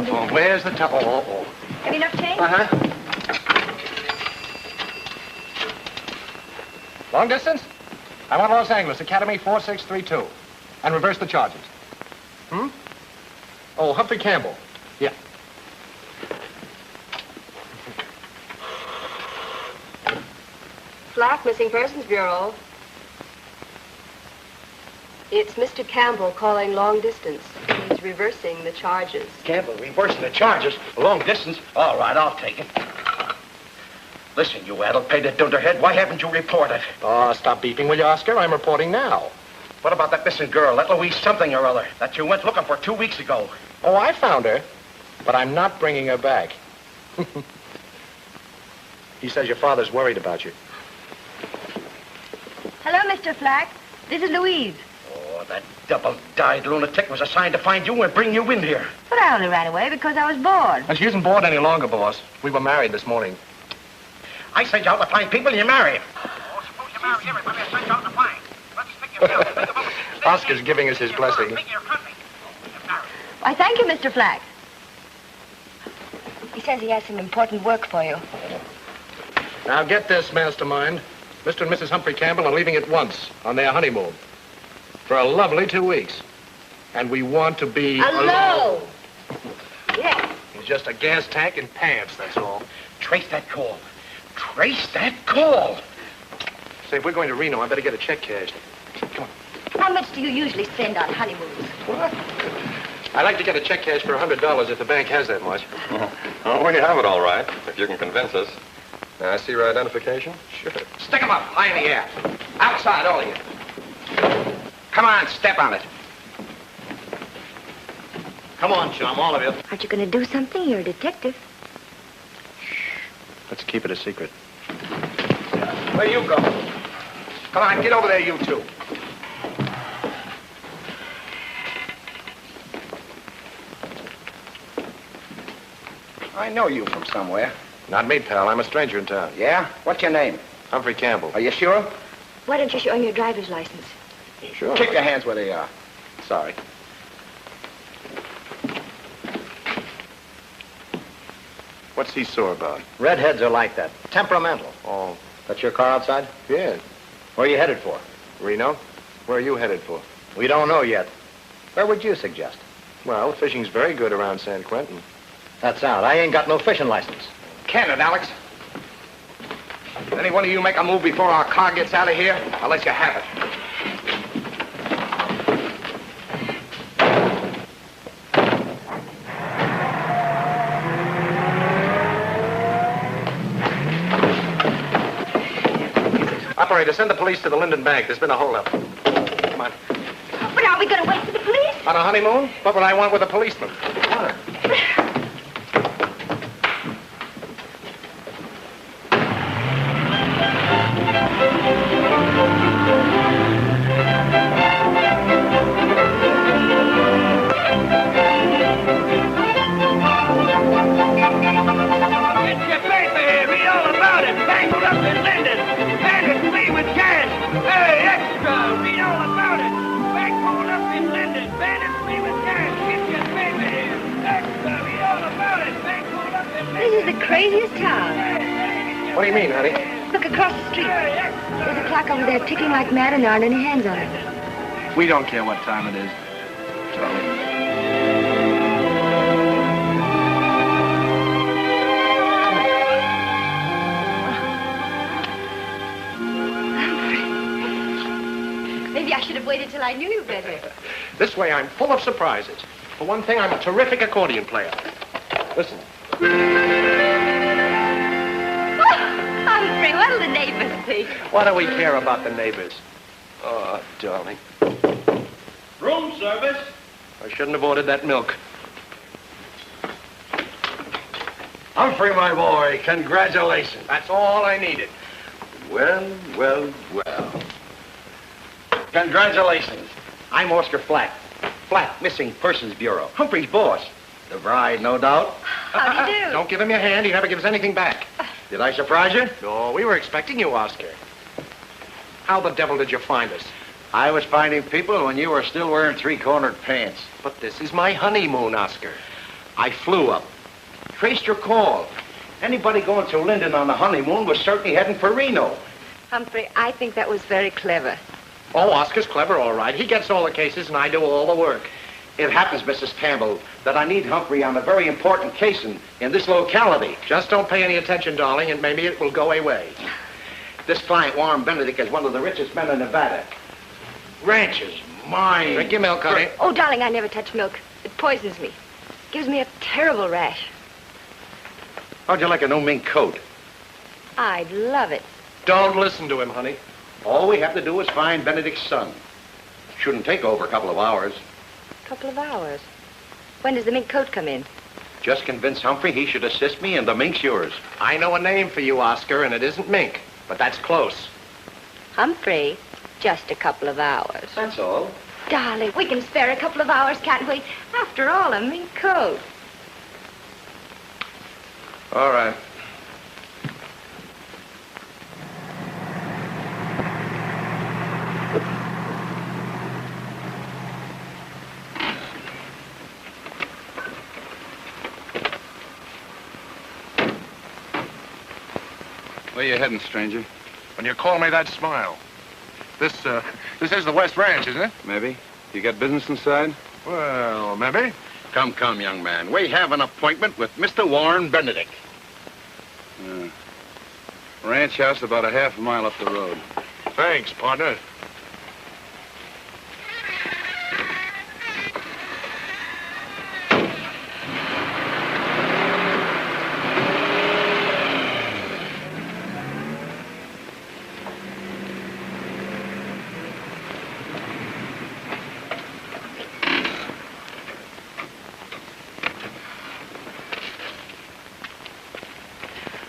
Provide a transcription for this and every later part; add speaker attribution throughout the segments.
Speaker 1: telephone. Where's the telephone? Oh.
Speaker 2: Have you enough change?
Speaker 1: Uh-huh. Long distance? I want Los Angeles, Academy 4632. And reverse the charges. Oh, Humphrey Campbell. Yeah.
Speaker 2: Flack, Missing Persons Bureau. It's Mr. Campbell calling long distance. He's reversing the charges.
Speaker 3: Campbell, reversing the charges? Long distance? All right, I'll take it. Listen, you addle-pated dunderhead, why haven't you reported?
Speaker 1: Oh, stop beeping, will you, Oscar? I'm reporting now.
Speaker 3: What about that missing girl, that Louise something or other, that you went looking for 2 weeks ago?
Speaker 1: Oh, I found her, but I'm not bringing her back. He says your father's worried about you.
Speaker 2: Hello, Mr. Flack. This is Louise.
Speaker 3: Oh, that double-dyed lunatic was assigned to find you and bring you in here.
Speaker 2: But I only ran away because I was bored.
Speaker 1: And she isn't bored any longer, boss. We were married this morning.
Speaker 3: I sent you out to find people and you marry him. Oh, suppose you marry everybody I sent you out to find. Let's stick your bill. Think about what you
Speaker 1: Oscar's giving us his blessing.
Speaker 2: Why, thank you, Mr. Flack. He says he has some important work for you.
Speaker 1: Now get this, mastermind. Mr. and Mrs. Humphrey Campbell are leaving at once on their honeymoon. For a lovely 2 weeks. And we want to be
Speaker 2: alone. Yes.
Speaker 1: It's just a gas tank and pants, that's all.
Speaker 3: Trace that call. Trace that call.
Speaker 1: Say, if we're going to Reno, I better get a check cashed. Come on.
Speaker 2: How much do you usually spend on honeymoons?
Speaker 1: What? I'd like to get a check cash for $100 if the bank has that much.
Speaker 4: Oh, we have it all right, if you can convince us. Now, I see your identification?
Speaker 1: Sure.
Speaker 3: Stick 'em up, high in the air. Outside, all of you. Come on, step on it. Come on, chum, all of you.
Speaker 2: Aren't you going to do something? You're a detective.
Speaker 1: Let's keep it a secret.
Speaker 3: Where you go? Come on, get over there, you two. I know you from somewhere.
Speaker 1: Not me, pal. I'm a stranger in town.
Speaker 3: Yeah? What's your name?
Speaker 1: Humphrey Campbell.
Speaker 3: Are you sure?
Speaker 2: Why don't you show him your driver's license?
Speaker 1: Sure.
Speaker 3: Keep your hands where they are.
Speaker 1: Sorry. What's he sore about?
Speaker 5: Redheads are like that. Temperamental.
Speaker 1: Oh.
Speaker 5: That's your car outside?
Speaker 1: Yeah.
Speaker 5: Where are you headed for?
Speaker 1: Reno? Where are you headed for?
Speaker 5: We don't know yet. Where would you suggest?
Speaker 1: Well, fishing's very good around San Quentin.
Speaker 5: That's out. I ain't got no fishing license.
Speaker 3: Can it, Alex? Any one of you make a move before our car gets out of here, I'll let you have it.
Speaker 1: Operator, send the police to the Linden Bank. There's been a holdup. Come on.
Speaker 2: But are we going to wait for the police?
Speaker 1: On a honeymoon? What would I want with a policeman? What?
Speaker 2: This is the craziest town.
Speaker 1: What do you mean, honey?
Speaker 2: Look across the street. There's a clock over there ticking like mad and there aren't any hands on it.
Speaker 1: We don't care what time it is, Charlie.
Speaker 2: Maybe I should have waited till I knew you better.
Speaker 1: This way, I'm full of surprises. For one thing, I'm a terrific accordion player. Listen.
Speaker 2: Humphrey, what'll the neighbors think?
Speaker 1: What do we care about the neighbors? Oh, darling.
Speaker 3: Room service.
Speaker 1: I shouldn't have ordered that milk.
Speaker 3: Humphrey, my boy, congratulations.
Speaker 1: That's all I needed.
Speaker 3: Well, well, well. Congratulations. I'm Oscar Flack. Flack, Missing Persons Bureau. Humphrey's boss. The bride, no doubt.
Speaker 2: How do you do?
Speaker 1: Don't give him your hand. He never gives anything back.
Speaker 3: Did I surprise you?
Speaker 1: No, we were expecting you, Oscar. How the devil did you find us?
Speaker 3: I was finding people when you were still wearing three-cornered pants.
Speaker 1: But this is my honeymoon, Oscar.
Speaker 3: I flew up. Traced your call. Anybody going to Linden on the honeymoon was certainly heading for Reno.
Speaker 2: Humphrey, I think that was very clever.
Speaker 1: Oh, Oscar's clever, all right. He gets all the cases and I do all the work.
Speaker 3: It happens, Mrs. Campbell, that I need Humphrey on a very important case in this locality.
Speaker 1: Just don't pay any attention, darling, and maybe it will go away.
Speaker 3: This client, Warren Benedict, is one of the richest men in Nevada. Ranches, mines.
Speaker 1: Drink your milk, honey.
Speaker 2: Oh, darling, I never touch milk. It poisons me. Gives me a terrible rash.
Speaker 3: How'd you like a no mink coat?
Speaker 2: I'd love it.
Speaker 1: Don't listen to him, honey.
Speaker 3: All we have to do is find Benedict's son. Shouldn't take over a couple of hours.
Speaker 2: Couple of hours. When does the mink coat come in?
Speaker 3: Just convince Humphrey he should assist me, and the mink's yours.
Speaker 1: I know a name for you, Oscar, and it isn't mink, but that's close.
Speaker 2: Humphrey, just a couple of hours.
Speaker 3: That's all.
Speaker 2: Darling, we can spare a couple of hours, can't we? After all, a mink coat.
Speaker 3: All right.
Speaker 6: Where you heading, stranger?
Speaker 7: When you call me that, smile. This is the West Ranch, isn't it?
Speaker 6: Maybe. You got business inside?
Speaker 7: Well, maybe.
Speaker 3: Come, come, young man. We have an appointment with Mr. Warren Benedict.
Speaker 6: Ranch house about a half a mile up the road.
Speaker 7: Thanks, partner.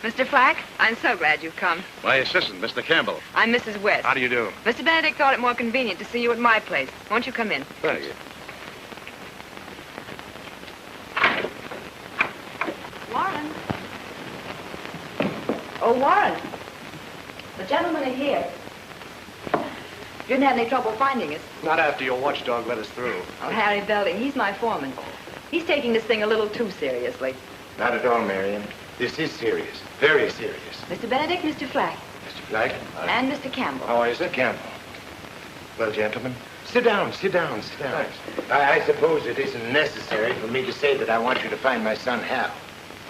Speaker 8: Mr. Flack, I'm so glad you've come.
Speaker 3: My assistant, Mr. Campbell.
Speaker 8: I'm Mrs. West.
Speaker 7: How do you do?
Speaker 8: Mr. Benedict thought it more convenient to see you at my place. Won't you come in?
Speaker 7: Thanks.
Speaker 8: Warren. Oh, Warren. The gentlemen are here. You didn't have any trouble finding us.
Speaker 1: Not after your watchdog let us through.
Speaker 8: Oh, Harry Belding, he's my foreman. He's taking this thing a little too seriously.
Speaker 9: Not at all, Marion. This is serious. Very serious.
Speaker 8: Mr. Benedict, Mr. Flack,
Speaker 9: Mr. Flack?
Speaker 8: and Mr. Campbell.
Speaker 1: How is it?
Speaker 9: Campbell. Well, gentlemen, sit down, sit down, sit down. I suppose it isn't necessary for me to say that I want you to find my son, Hal.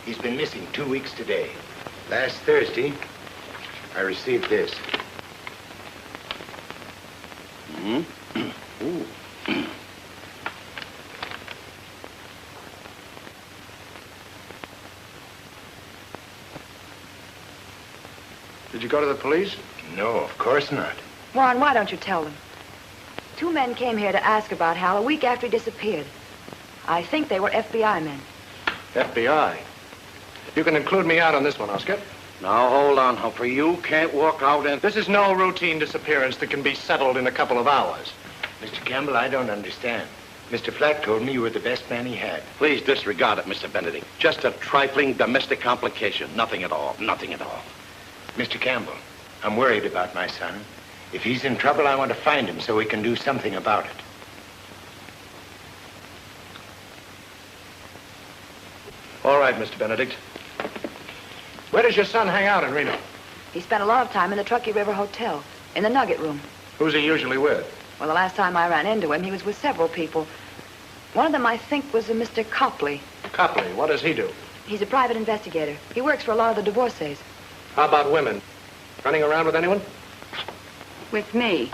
Speaker 9: He's been missing 2 weeks today. Last Thursday, I received this.
Speaker 3: Ooh.
Speaker 1: Did you go to the police?
Speaker 9: No, of course not.
Speaker 8: Warren, why don't you tell them? 2 men came here to ask about Hal a week after he disappeared. I think they were FBI men.
Speaker 1: FBI. You can include me out on this one, Oscar.
Speaker 3: Now, hold on, Humphrey. You can't walk out and...
Speaker 1: This is no routine disappearance that can be settled in a couple of hours.
Speaker 9: Mr. Campbell, I don't understand. Mr. Flack told me you were the best man he had.
Speaker 3: Please disregard it, Mr. Benedict. Just a trifling domestic complication. Nothing at all. Nothing at all.
Speaker 9: Mr. Campbell, I'm worried about my son. If he's in trouble, I want to find him so we can do something about it.
Speaker 1: All right, Mr. Benedict. Where does your son hang out in Reno?
Speaker 8: He spent a lot of time in the Truckee River Hotel, in the Nugget Room.
Speaker 1: Who's he usually with?
Speaker 8: Well, the last time I ran into him, he was with several people. One of them, I think, was a Mr. Copley.
Speaker 1: Copley. What does he do?
Speaker 8: He's a private investigator. He works for a lot of the divorcees.
Speaker 1: How about women? Running around with anyone?
Speaker 8: With me.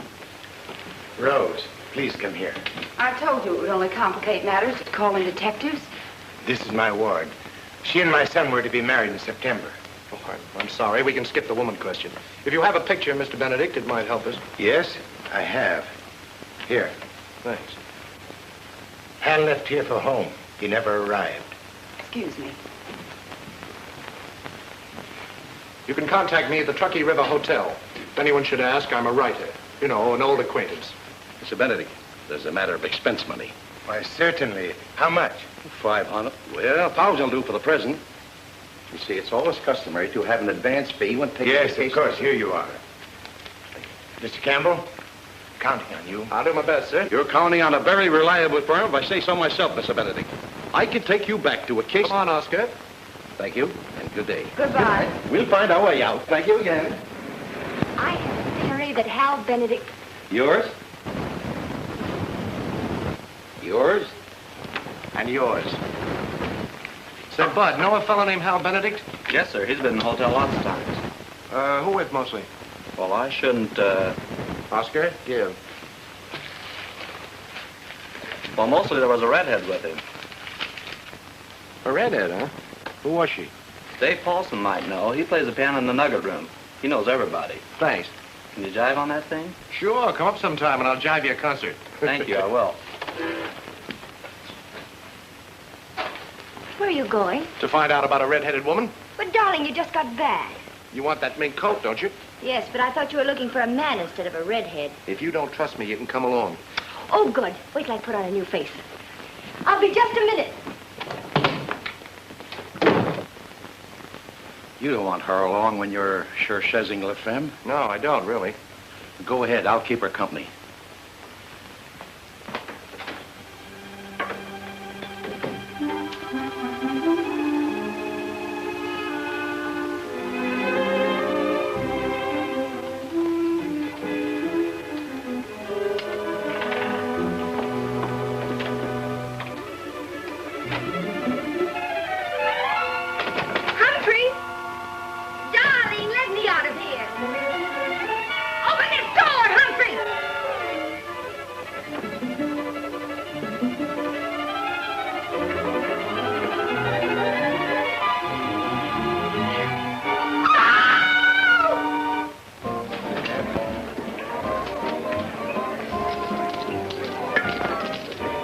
Speaker 9: Rose, please come here.
Speaker 2: I told you it would only complicate matters to call in detectives.
Speaker 9: This is my ward. She and my son were to be married in September.
Speaker 1: Oh, I'm sorry. We can skip the woman question. If you have a picture, Mr. Benedict, it might help us.
Speaker 9: Yes, I have. Here.
Speaker 1: Thanks.
Speaker 9: Hal left here for home. He never arrived.
Speaker 8: Excuse me.
Speaker 1: You can contact me at the Truckee River Hotel. If anyone should ask, I'm a writer. You know, an old acquaintance.
Speaker 3: Mr. Benedict, there's a matter of expense money.
Speaker 9: Why, certainly. How much?
Speaker 3: 500. Well, 1,000 will do for the present. You see, it's always customary to have an advance fee when taking
Speaker 9: Yes,
Speaker 3: vacation.
Speaker 9: of course. Here you are. Mr. Campbell, counting on you.
Speaker 1: I'll do my best, sir.
Speaker 3: You're counting on a very reliable firm, if I say so myself, Mr. Benedict. I can take you back to a case.
Speaker 1: Come on, Oscar.
Speaker 3: Thank you, and good day.
Speaker 2: Goodbye.
Speaker 3: We'll find our way out. Thank you again.
Speaker 2: I have a theory that Hal Benedict...
Speaker 3: Yours? Yours?
Speaker 1: And yours. Say, Bud, know a fellow named Hal Benedict?
Speaker 5: Yes, sir. He's been in the hotel lots of times.
Speaker 1: Who with mostly?
Speaker 5: Well, I shouldn't,
Speaker 1: Oscar, give.
Speaker 5: Well, mostly there was a redhead with him.
Speaker 1: A redhead, huh? Who was she?
Speaker 5: Dave Paulson might know. He plays the piano in the Nugget Room. He knows everybody.
Speaker 1: Thanks.
Speaker 5: Can you jive on that thing?
Speaker 1: Sure, come up sometime and I'll jive you a concert.
Speaker 5: Thank you, I will.
Speaker 2: Where are you going?
Speaker 1: To find out about a red-headed woman?
Speaker 2: But, darling, you just got back.
Speaker 1: You want that mink coat, don't you?
Speaker 2: Yes, but I thought you were looking for a man instead of a redhead.
Speaker 1: If you don't trust me, you can come along.
Speaker 2: Oh, good. Wait till I put on a new face. I'll be just a minute.
Speaker 3: You don't want her along when you're cherchezing la femme.
Speaker 1: No, I don't, really.
Speaker 3: Go ahead, I'll keep her company.
Speaker 2: Humphrey! Darling, let me out of here. Open this door, Humphrey!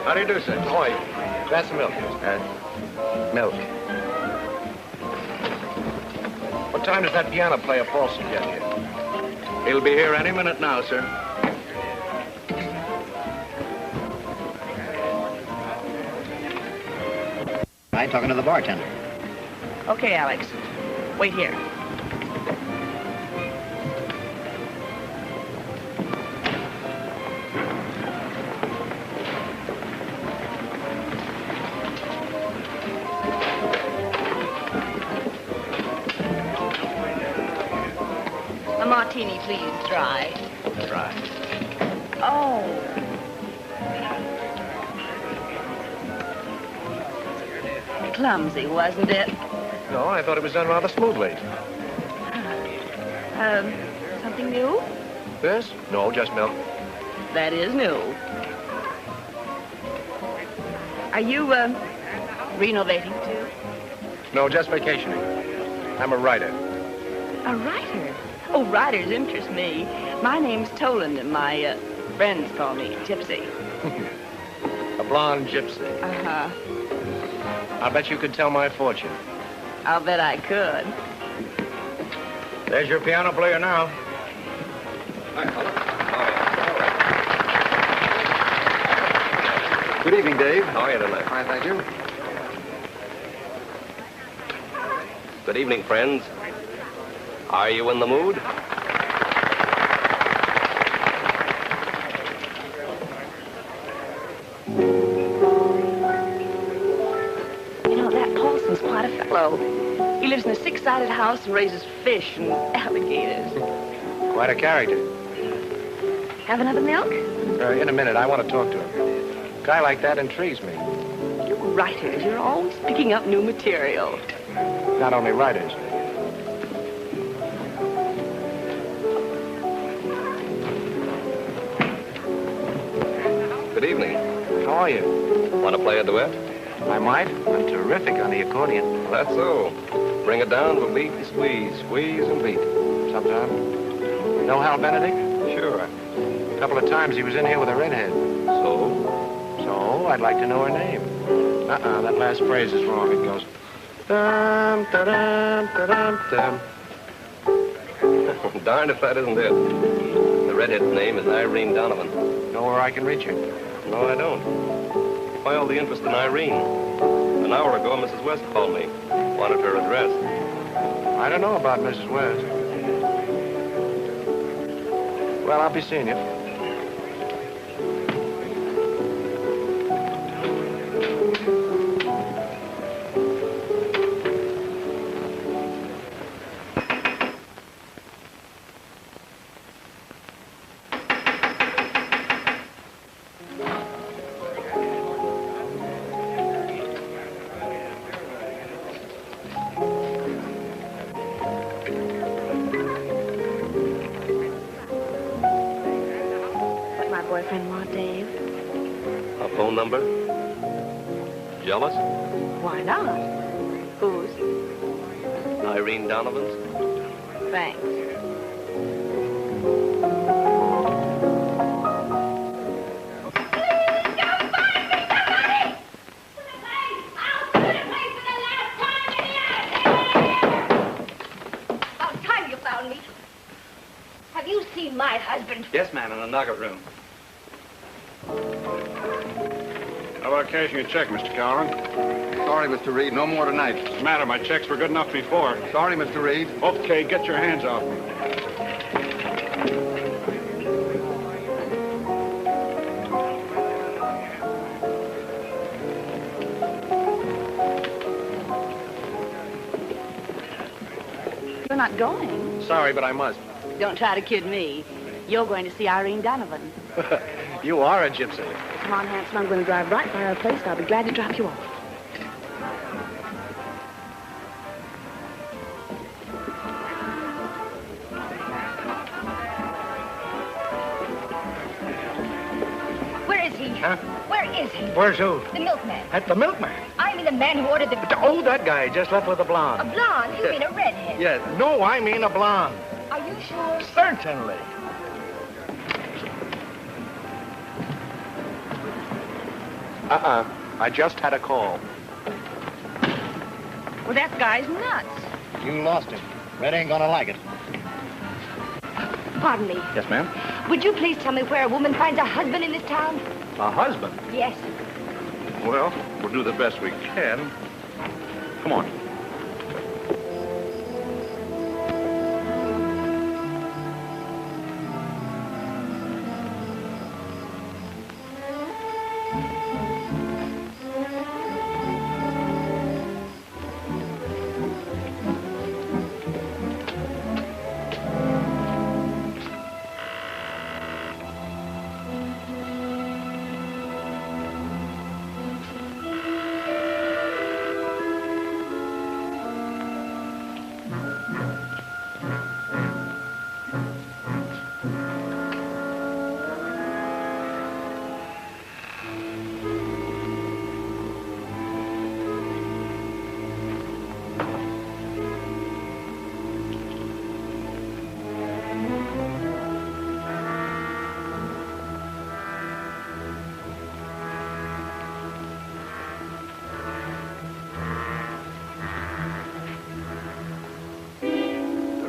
Speaker 1: How do you do, sir? How are you? Glass of milk.
Speaker 5: Milk.
Speaker 1: What time does that piano player Paulson get here? He'll be here any minute now, sir.
Speaker 5: I'm talking to the bartender.
Speaker 8: Okay, Alex. Wait here. A martini, please. Dry.
Speaker 1: Try.
Speaker 8: Oh. Clumsy, wasn't it?
Speaker 1: No, I thought it was done rather smoothly.
Speaker 8: Something new?
Speaker 1: This? No, just milk.
Speaker 8: That is new. Are you, renovating too?
Speaker 1: No, just vacationing. I'm a writer.
Speaker 8: A writer? Oh, writers interest me. My name's Toland, and my, friends call me Gypsy.
Speaker 1: A blonde gypsy.
Speaker 8: Uh-huh.
Speaker 1: I'll bet you could tell my fortune.
Speaker 8: I'll bet I could.
Speaker 5: There's your piano player now.
Speaker 4: Good evening, Dave. How are you tonight?
Speaker 1: Fine, thank you.
Speaker 4: Good evening, friends. Are you in the mood?
Speaker 8: You know, that Paulson's quite a fellow. He lives in a six-sided house and raises fish and alligators.
Speaker 1: Quite a character.
Speaker 8: Have another milk?
Speaker 1: In a minute, I want to talk to him. A guy like that intrigues me.
Speaker 8: You writers, you're always picking up new material.
Speaker 1: Not only writers.
Speaker 4: Good evening.
Speaker 1: How are you?
Speaker 4: Want to play a duet?
Speaker 1: I might. I'm terrific on the accordion.
Speaker 4: That's so. Bring it down to a beat and squeeze. Squeeze and beat.
Speaker 1: Sometime. Know Hal Benedict?
Speaker 4: Sure.
Speaker 1: A couple of times he was in here with a redhead.
Speaker 4: So?
Speaker 1: So, I'd like to know her name. That last phrase is wrong. It goes... Dum, da-dum, da-dum, dum.
Speaker 4: Darned if that isn't it. The redhead's name is Irene Donovan.
Speaker 1: Know where I can reach her?
Speaker 4: No, I don't. Why all the interest in Irene? An hour ago, Mrs. West called me. Wanted her address.
Speaker 1: I don't know about Mrs. West. Well, I'll be seeing you.
Speaker 2: boyfriend want, Dave?
Speaker 4: A phone number? Jealous?
Speaker 2: Why not? Whose?
Speaker 4: Irene Donovan's?
Speaker 2: Thanks.
Speaker 10: About time you found me. Have you seen my husband?
Speaker 5: Yes, ma'am, in the nugget room.
Speaker 7: How about cashing a check, Mr. Cowron?
Speaker 6: Sorry, Mr. Reed. No more tonight.
Speaker 7: What's the matter? My checks were good enough before.
Speaker 6: Sorry, Mr. Reed.
Speaker 7: Okay, get your hands off me.
Speaker 8: You're not going.
Speaker 1: Sorry, but I must.
Speaker 8: Don't try to kid me. You're going to see Irene Donovan.
Speaker 1: You are a gypsy.
Speaker 2: Come on, handsome. I'm going to drive right by our place. I'll be glad to drop you off.
Speaker 10: Where is he?
Speaker 9: Huh?
Speaker 10: Where is he?
Speaker 9: Where's who?
Speaker 10: The milkman.
Speaker 9: At the milkman.
Speaker 10: I mean the man who ordered the...
Speaker 9: Oh, that guy just left with a
Speaker 10: A
Speaker 9: blonde.
Speaker 10: blonde? You mean a redhead?
Speaker 9: Yes. No, I mean a blonde.
Speaker 10: Are you sure?
Speaker 9: Certainly.
Speaker 1: I just had a call.
Speaker 8: Well, that guy's nuts.
Speaker 1: You lost him. Red ain't gonna like it.
Speaker 2: Pardon me.
Speaker 1: Yes, ma'am?
Speaker 10: Would you please tell me where a woman finds a husband in this town?
Speaker 1: A husband?
Speaker 10: Yes.
Speaker 1: Well, we'll do the best we can. Come on.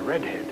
Speaker 1: Redhead.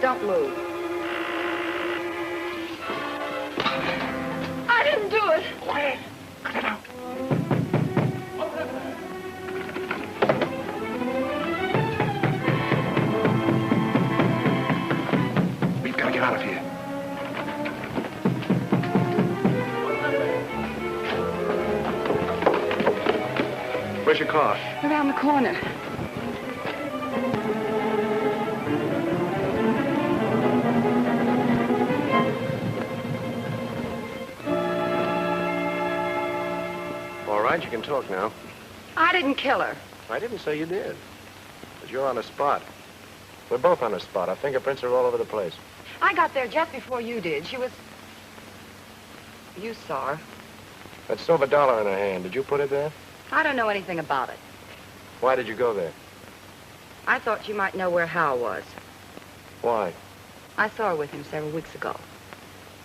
Speaker 8: Don't move.
Speaker 10: I didn't do it.
Speaker 9: Quiet. Cut it out. We've got to get out of here.
Speaker 1: Where's your car?
Speaker 8: Around the corner.
Speaker 1: All right, you can talk now.
Speaker 8: I didn't kill her.
Speaker 1: I didn't say you did. But you're on the spot. We're both on the spot. Our fingerprints are all over the place.
Speaker 8: I got there just before you did. She was... You saw her.
Speaker 1: That silver dollar in her hand, did you put it there?
Speaker 8: I don't know anything about it.
Speaker 1: Why did you go there?
Speaker 8: I thought you might know where Hal was.
Speaker 1: Why?
Speaker 8: I saw her with him several weeks ago.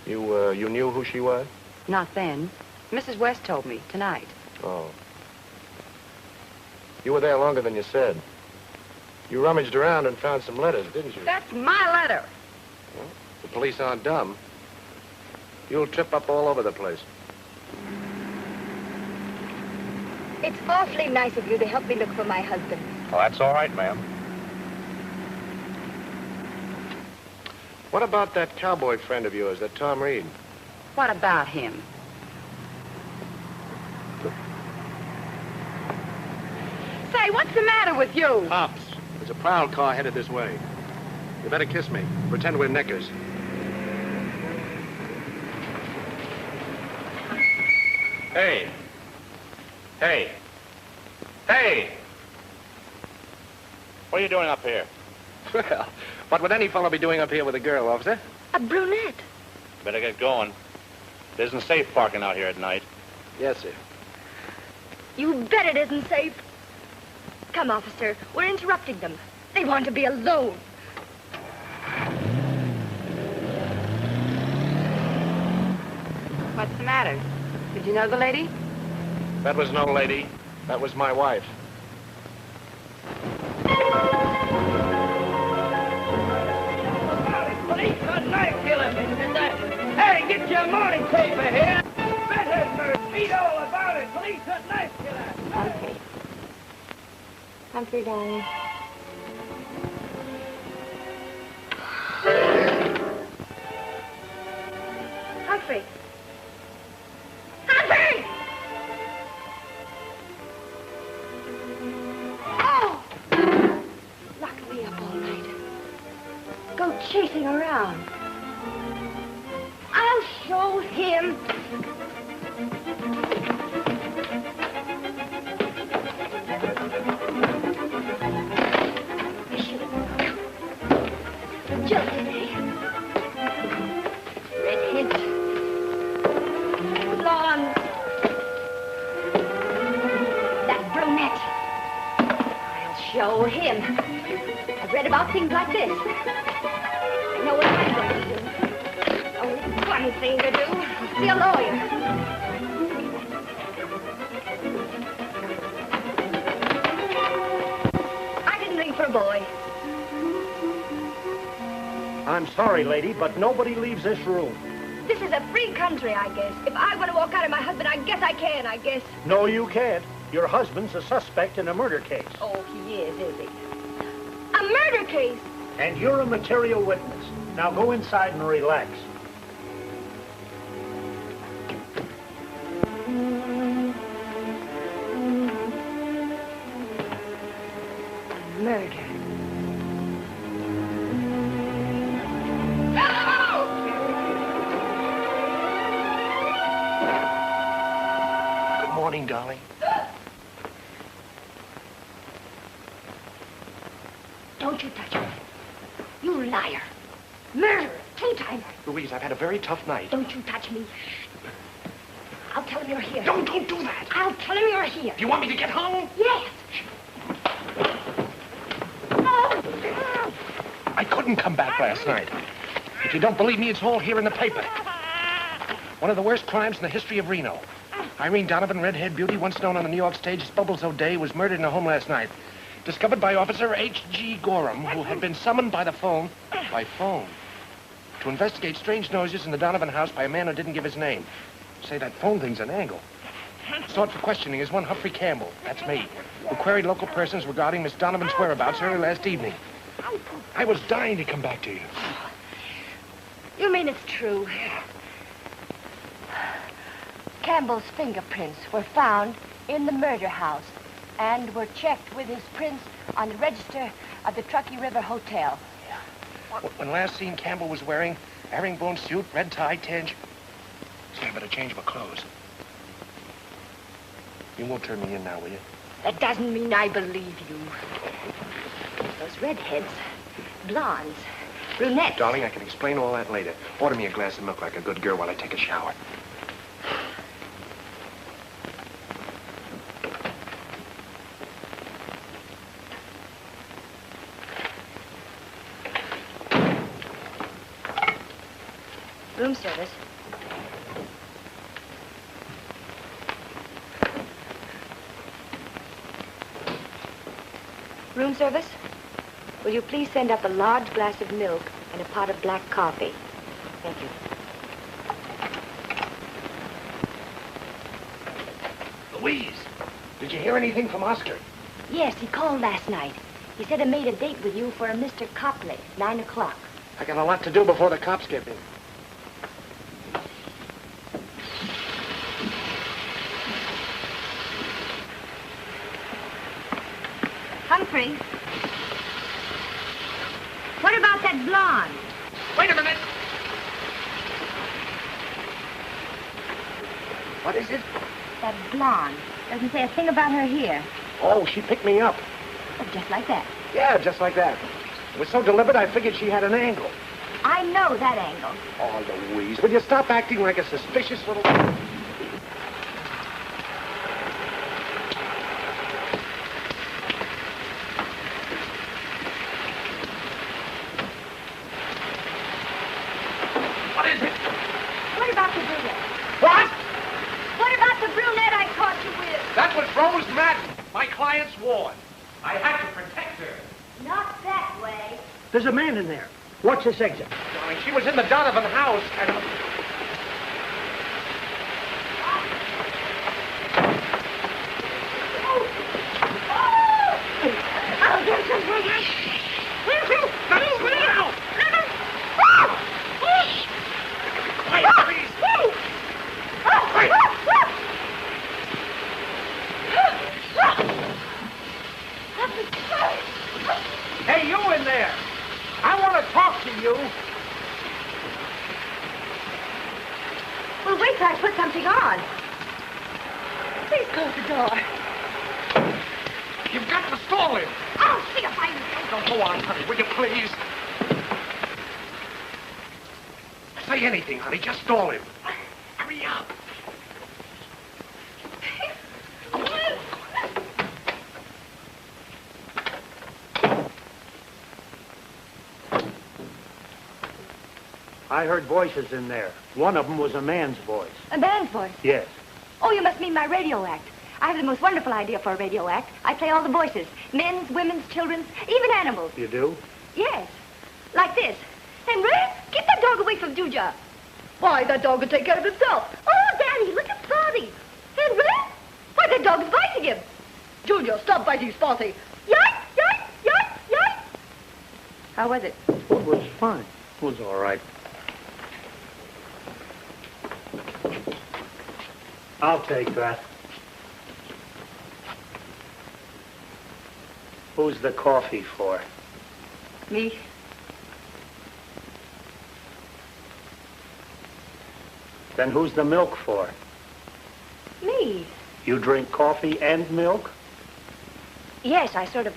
Speaker 1: You knew who she was?
Speaker 8: Not then. Mrs. West told me tonight.
Speaker 1: Oh. You were there longer than you said. You rummaged around and found some letters, didn't you?
Speaker 8: That's my letter.
Speaker 1: Well, the police aren't dumb. You'll trip up all over the place.
Speaker 10: It's awfully nice of you to help me look for my husband.
Speaker 1: Well, that's all right, ma'am. What about that cowboy friend of yours, that Tom Reed?
Speaker 8: What about him? Say, what's the matter with you?
Speaker 1: Pops, there's a prowl car headed this way. You better kiss me. Pretend we're neckers. Hey. Hey. Hey!
Speaker 3: What are you doing up here?
Speaker 1: Well, what would any fellow be doing up here with a girl, officer?
Speaker 10: A brunette.
Speaker 3: Better get going. It isn't safe parking out here at night.
Speaker 1: Yes, sir.
Speaker 10: You bet it isn't safe. Come, officer. We're interrupting them. They want to be alone.
Speaker 8: What's the matter? Did you know the lady?
Speaker 1: That was no lady. That was my wife.
Speaker 11: Police got knife killer, Mr. Hey, get your morning paper here. Better read all about it. Police got knife killer.
Speaker 2: Humphrey. Humphrey, darling.
Speaker 10: Humphrey. Humphrey! Oh!
Speaker 2: Locked me up all night. Go chasing around.
Speaker 10: I'll show him.
Speaker 2: I should have jilted me.
Speaker 10: Redhead. Blonde. That brunette. I'll show him. I've read about things like this. I know what I'm going to do. Only one thing to do. I'll see a lawyer. I didn't leave for a boy.
Speaker 11: I'm sorry, lady, but nobody leaves this room.
Speaker 10: This is a free country, I guess. If I want to walk out of my husband, I guess I can, I guess.
Speaker 11: No, you can't. Your husband's a suspect in a murder case.
Speaker 10: Oh, he is he? A murder case?
Speaker 11: And you're a material witness. Now go inside and relax.
Speaker 2: Murder.
Speaker 1: Good morning, darling.
Speaker 10: Don't you touch her. You liar. Murderer. Two-timer.
Speaker 1: Louise, I've had a very tough night.
Speaker 10: Don't you touch me. I'll tell him you're here.
Speaker 1: Don't do that.
Speaker 10: I'll tell him you're here.
Speaker 1: Do you want me to get home?
Speaker 10: Yes.
Speaker 1: I couldn't come back last night. If you don't believe me, it's all here in the paper. One of the worst crimes in the history of Reno. Irene Donovan, redhead beauty, once known on the New York stage as Bubbles O'Day, was murdered in her home last night. Discovered by Officer H.G. Gorham, who had been summoned by phone, to investigate strange noises in the Donovan house by a man who didn't give his name. Say, that phone thing's an angle. Sought for questioning is one Humphrey Campbell, that's me, who queried local persons regarding Miss Donovan's whereabouts early last evening. I was dying to come back to you.
Speaker 10: You mean it's true?
Speaker 2: Campbell's fingerprints were found in the murder house and were checked with his prints on the register of the Truckee River Hotel.
Speaker 1: When last seen, Campbell was wearing a herringbone suit, red tie, tinge. Say, I better change my clothes. You won't turn me in now, will you?
Speaker 10: That doesn't mean I believe you. Those redheads, blondes, brunettes.
Speaker 1: Darling, I can explain all that later. Order me a glass of milk like a good girl while I take a shower.
Speaker 10: Room service. Room service? Will you please send up a large glass of milk and a pot of black coffee? Thank you.
Speaker 1: Louise. Did you hear anything from Oscar?
Speaker 2: Yes, he called last night. He said he made a date with you for a Mr. Copley, 9 o'clock.
Speaker 1: I got a lot to do before the cops get me.
Speaker 10: Humphrey. What about that blonde?
Speaker 1: Wait a minute. What is it?
Speaker 10: That blonde. Doesn't say a thing about her here.
Speaker 1: Oh, she picked me up.
Speaker 10: Oh, just like that.
Speaker 1: Yeah, just like that. It was so deliberate, I figured she had an angle.
Speaker 10: I know that angle.
Speaker 1: Oh, Louise, will you stop acting like a suspicious little... What is it?
Speaker 10: What about the brunette?
Speaker 1: What?
Speaker 10: What about the brunette I caught you with?
Speaker 1: That was Rose Madden, my client's ward. I had to protect her.
Speaker 10: Not that way.
Speaker 11: There's a man in there. Watch this exit.
Speaker 1: Darling, she was in the Donovan house and...
Speaker 10: I'll get some for you.
Speaker 1: Quiet, please.
Speaker 11: Hey, you in there! I want to talk to you.
Speaker 10: Well, wait till I put something on. Please close the door.
Speaker 1: You've got to stall him.
Speaker 10: I'll see if I...
Speaker 1: Don't go on, honey, will you please? Say anything, honey, just stall him. Hurry up.
Speaker 11: I heard voices in there. One of them was a man's voice.
Speaker 2: A man's voice?
Speaker 11: Yes.
Speaker 2: Oh, you must mean my radio act. I have the most wonderful idea for a radio act. I play all the voices. Men's, women's, children's, even animals.
Speaker 11: You do?
Speaker 2: Yes. Like this. Henry, keep that dog away from Juja. Why, that dog will take care of himself. Oh, Daddy, look at Spotty. Henry? Why, that dog is biting him. Julia, stop biting Spotty. Yoink, yoink, yoink, yoink. How was it?
Speaker 11: It was fine. It was all right. I'll take that. Who's the coffee for?
Speaker 2: Me.
Speaker 11: Then who's the milk for?
Speaker 2: Me?
Speaker 11: You drink coffee and milk?
Speaker 2: Yes, I sort of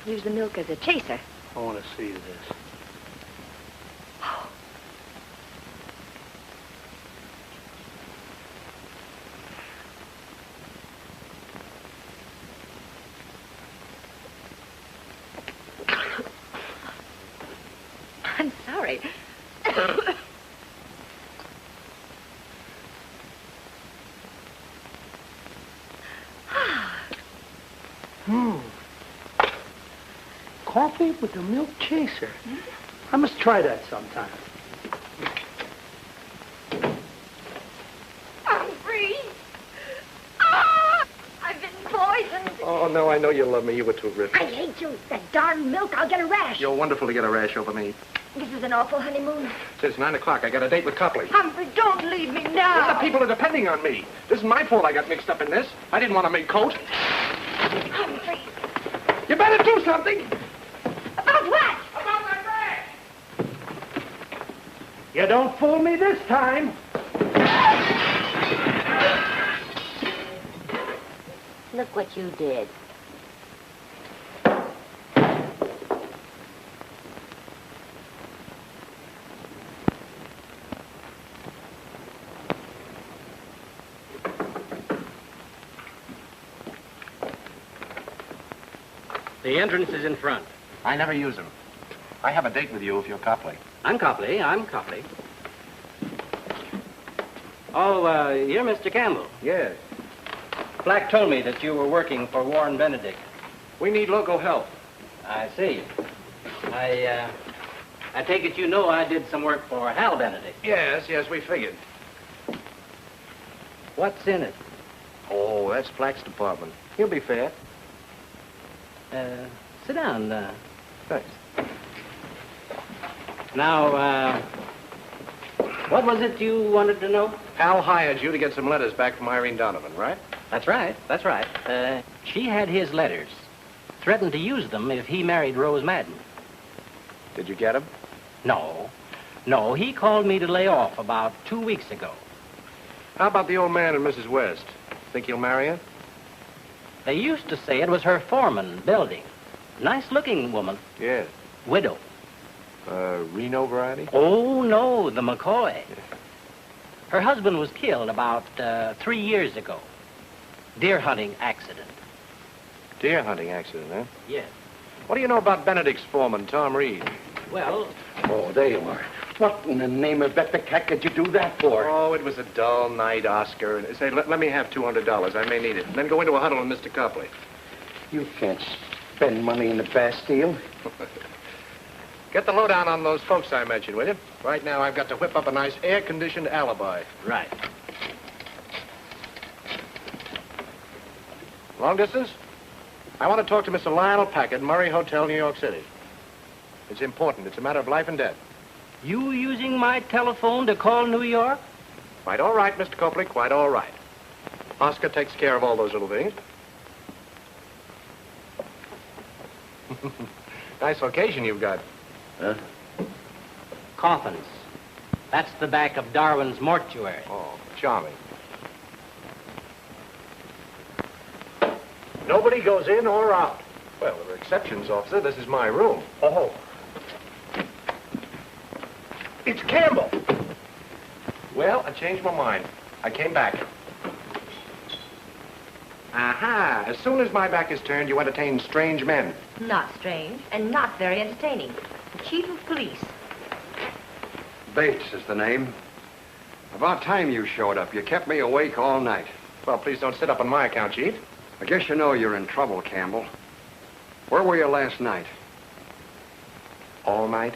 Speaker 2: use the milk as a chaser.
Speaker 11: I want to see this.
Speaker 2: I'm sorry.
Speaker 11: Coffee with a milk chaser. I must try that sometime.
Speaker 10: I'm free. Ah! I've been poisoned.
Speaker 4: Oh, no, I know you love me. You were terrific.
Speaker 10: I hate you. That darn milk. I'll get a rash.
Speaker 4: You're wonderful to get a rash over me.
Speaker 10: This is an awful honeymoon.
Speaker 1: Since 9 o'clock, I got a date with Copley.
Speaker 10: Humphrey, don't leave me
Speaker 1: Well,
Speaker 10: now.
Speaker 1: the people are depending on me. This is my fault I got mixed up in this. I didn't want to make coat.
Speaker 10: Humphrey.
Speaker 1: You better do something.
Speaker 10: About what?
Speaker 1: About my rash.
Speaker 11: You don't fool me this time.
Speaker 2: Look what you did.
Speaker 12: The entrance is in front.
Speaker 1: I never use them. I have a date with you if you're Copley.
Speaker 12: I'm Copley. I'm Copley. Oh, you're Mr. Campbell.
Speaker 1: Yes.
Speaker 12: Flack told me that you were working for Warren Benedict.
Speaker 1: We need local help.
Speaker 12: I see. I take it you know I did some work for Hal Benedict.
Speaker 1: Yes, we figured.
Speaker 12: What's in it?
Speaker 1: Oh, that's Flack's department. He'll be fair.
Speaker 12: Sit down.
Speaker 1: Thanks.
Speaker 12: Now, what was it you wanted to know?
Speaker 1: Hal hired you to get some letters back from Irene Donovan, right?
Speaker 12: That's right. That's right. She had his letters. Threatened to use them if he married Rose Madden.
Speaker 1: Did you get them?
Speaker 12: No. No, he called me to lay off about 2 weeks ago.
Speaker 1: How about the old man and Mrs. West? Think he'll marry her?
Speaker 12: They used to say it was her foreman building. Nice-looking woman.
Speaker 1: Yes.
Speaker 12: Widow.
Speaker 1: Reno variety?
Speaker 12: Oh, no, the McCoy. Her husband was killed about 3 years ago. Deer hunting accident.
Speaker 1: Deer hunting accident, huh?
Speaker 12: Yes.
Speaker 1: What do you know about Benedict's foreman, Tom Reed?
Speaker 12: Well...
Speaker 3: Oh, there you are. What in the name of Beck did you do that for?
Speaker 1: Oh, it was a dull night, Oscar. Say, let me have $200. I may need it. Then go into a huddle with Mr. Copley.
Speaker 3: You can't spend money in the Bastille.
Speaker 1: Get the lowdown on those folks I mentioned, will you? Right now, I've got to whip up a nice air-conditioned alibi.
Speaker 12: Right.
Speaker 1: Long distance? I want to talk to Mr. Lionel Packard, Murray Hotel, New York City. It's important. It's a matter of life and death.
Speaker 12: You using my telephone to call New York?
Speaker 1: Quite all right, Mr. Copley, quite all right. Oscar takes care of all those little things. Nice location you've got.
Speaker 3: Huh?
Speaker 12: Coffins. That's the back of Darwin's mortuary.
Speaker 1: Oh, charming. Nobody goes in or out. Well, there are exceptions, officer. This is my room.
Speaker 3: Oh. It's Campbell.
Speaker 1: Well, I changed my mind. I came back. Aha! As soon as my back is turned, you entertain strange men.
Speaker 2: Not strange, and not very entertaining. The chief of police.
Speaker 6: Bates is the name. About time you showed up. You kept me awake all night.
Speaker 1: Well, please don't sit up on my account, Chief.
Speaker 6: I guess you know you're in trouble, Campbell. Where were you last night?
Speaker 1: All night?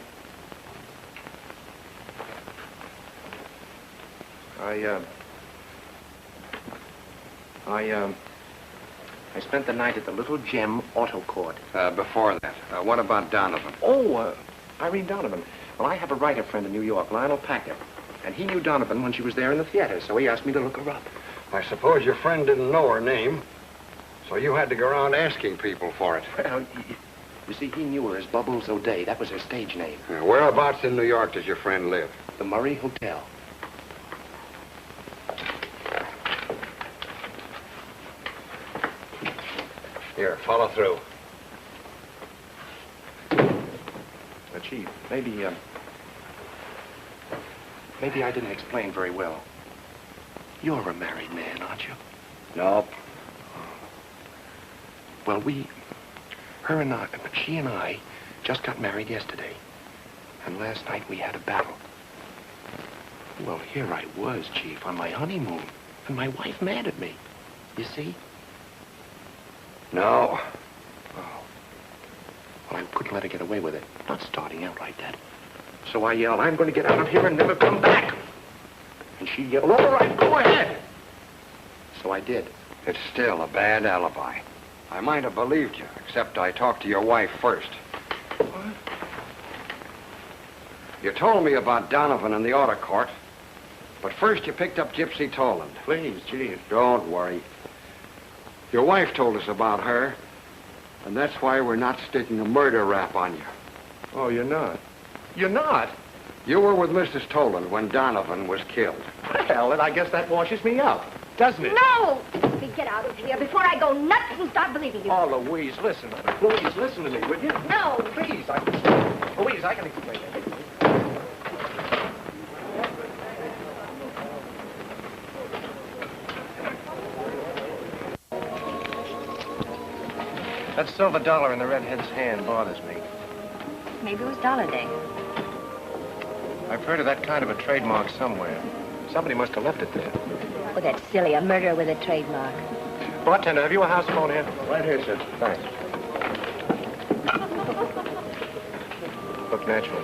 Speaker 1: I spent the night at the Little Gem Auto Court.
Speaker 6: Before that, what about Donovan?
Speaker 1: Oh, Irene Donovan. Well, I have a writer friend in New York, Lionel Packard. And he knew Donovan when she was there in the theater, so he asked me to look her up.
Speaker 6: I suppose your friend didn't know her name, so you had to go around asking people for it.
Speaker 1: Well, you see, he knew her as Bubbles O'Day. That was her stage name.
Speaker 6: Whereabouts in New York does your friend live?
Speaker 1: The Murray Hotel.
Speaker 6: Here, follow through.
Speaker 1: Chief, maybe I didn't explain very well. You're a married man, aren't you?
Speaker 3: Nope.
Speaker 1: Well, she and I just got married yesterday. And last night we had a battle. Well, here I was, Chief, on my honeymoon. And my wife mad at me. You see?
Speaker 6: No.
Speaker 1: Oh. Well, I couldn't let her get away with it. Not starting out like that. So I yelled, I'm going to get out of here and never come back. And she yelled, all right, go ahead. So I did.
Speaker 6: It's still a bad alibi. I might have believed you, except I talked to your wife first.
Speaker 1: What?
Speaker 6: You told me about Donovan in the auto court, but first you picked up Gypsy Toland.
Speaker 1: Please, Chief.
Speaker 6: Don't worry. Your wife told us about her, and that's why we're not sticking a murder rap on you.
Speaker 1: Oh, you're not? You're not?
Speaker 6: You were with Mrs. Toland when Donovan was killed.
Speaker 1: Well, then I guess that washes me out, doesn't it?
Speaker 2: No! Let me get out of here before I go nuts and start believing you.
Speaker 1: Oh, Louise, listen. Louise, listen to me, would you?
Speaker 2: No.
Speaker 1: Please, Louise, I can explain it. That silver dollar in the redhead's hand bothers me.
Speaker 2: Maybe it was Dollar Day.
Speaker 1: I've heard of that kind of a trademark somewhere. Somebody must have left it there.
Speaker 2: Oh, that's silly. A murderer with a trademark.
Speaker 1: Bartender, have you a house phone here?
Speaker 3: Right here, sir.
Speaker 1: Thanks. Look natural.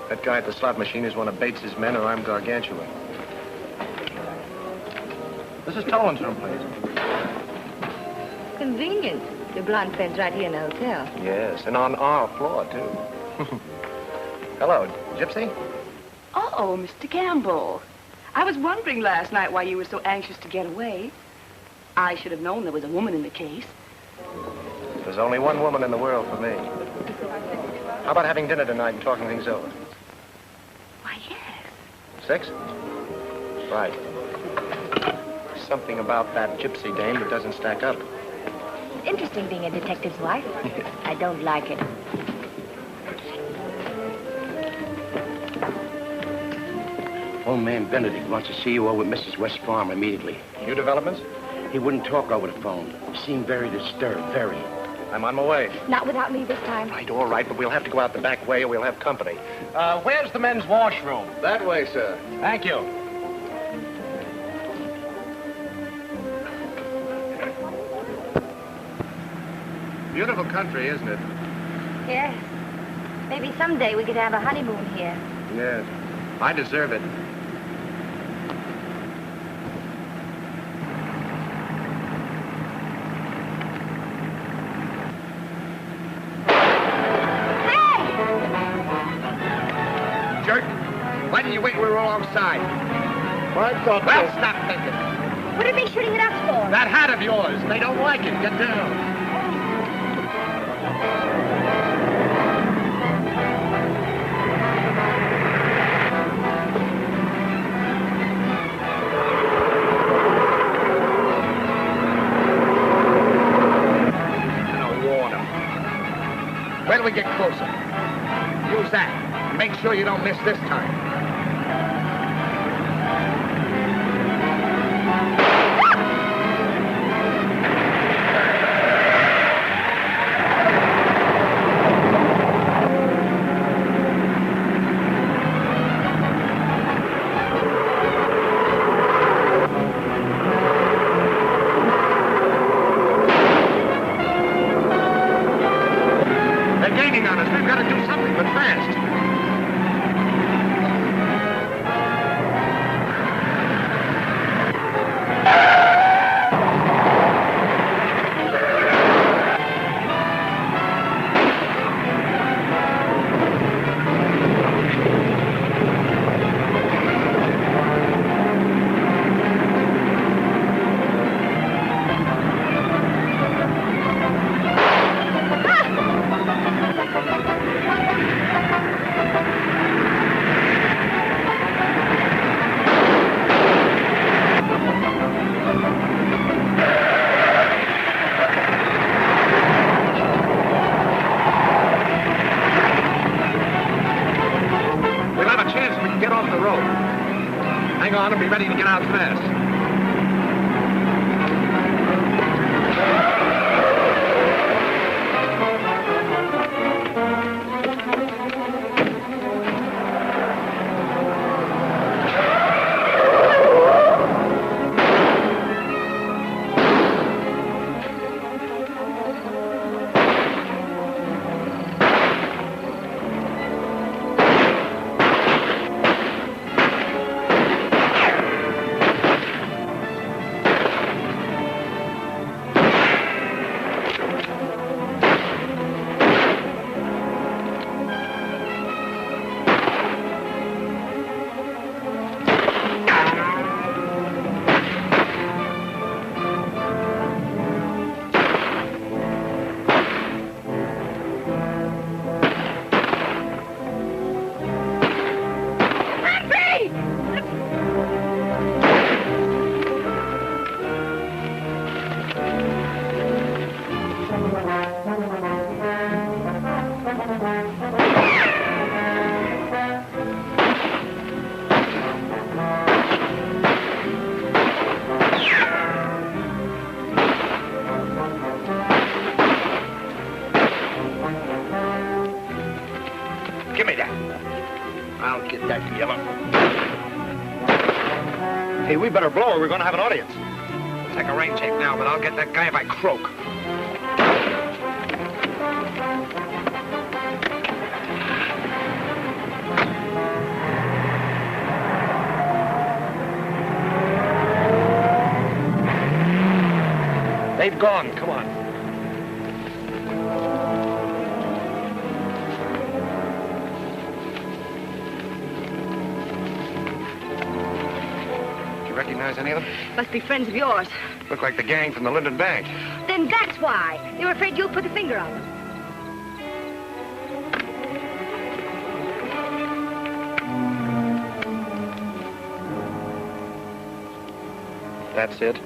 Speaker 1: That guy at the slot machine is one of Bates's men, or I'm gargantuan. This is Toland's room, please.
Speaker 8: convenient. Your blonde friend's right here in the hotel.
Speaker 1: Yes, and on our floor, too. Hello, Gypsy?
Speaker 13: Oh, Mr. Campbell. I was wondering last night why you were so anxious to get away. I should have known there was a woman in the case.
Speaker 1: There's only one woman in the world for me. How about having dinner tonight and talking things over?
Speaker 13: Why, yes.
Speaker 1: 6? Right. Something about that Gypsy dame that doesn't stack up.
Speaker 10: Interesting being a detective's wife. I don't like it.
Speaker 3: Old man Benedict wants to see you over at Mrs. West's farm immediately.
Speaker 1: New developments?
Speaker 3: He wouldn't talk over the phone. He seemed very disturbed, very.
Speaker 1: I'm on my way.
Speaker 10: Not without me this time.
Speaker 1: Right, all right, but we'll have to go out the back way or we'll have company. Where's the men's washroom?
Speaker 6: That way, sir.
Speaker 1: Thank you. Beautiful country, isn't it?
Speaker 10: Yes. Maybe someday we could have a honeymoon here.
Speaker 1: Yes. I deserve it. Jerk, why didn't you wait when we were alongside?
Speaker 6: I thought...
Speaker 1: Well, stop thinking.
Speaker 10: What are they shooting at us for?
Speaker 1: That hat of yours. They don't like it. Get down. Wait till we get closer. Use that. Make sure you don't miss this time. Ready to get out fast. Give me that. I'll get that yellow. Hey, we better blow or we're going to have an audience. We'll take a rain check now, but I'll get that guy if I croak. They've gone. Come on. You recognize any of them?
Speaker 2: Must be friends of yours.
Speaker 1: Look like the gang from the Linden Bank.
Speaker 2: Then that's why. You're afraid you'll put the finger on them.
Speaker 1: That's it?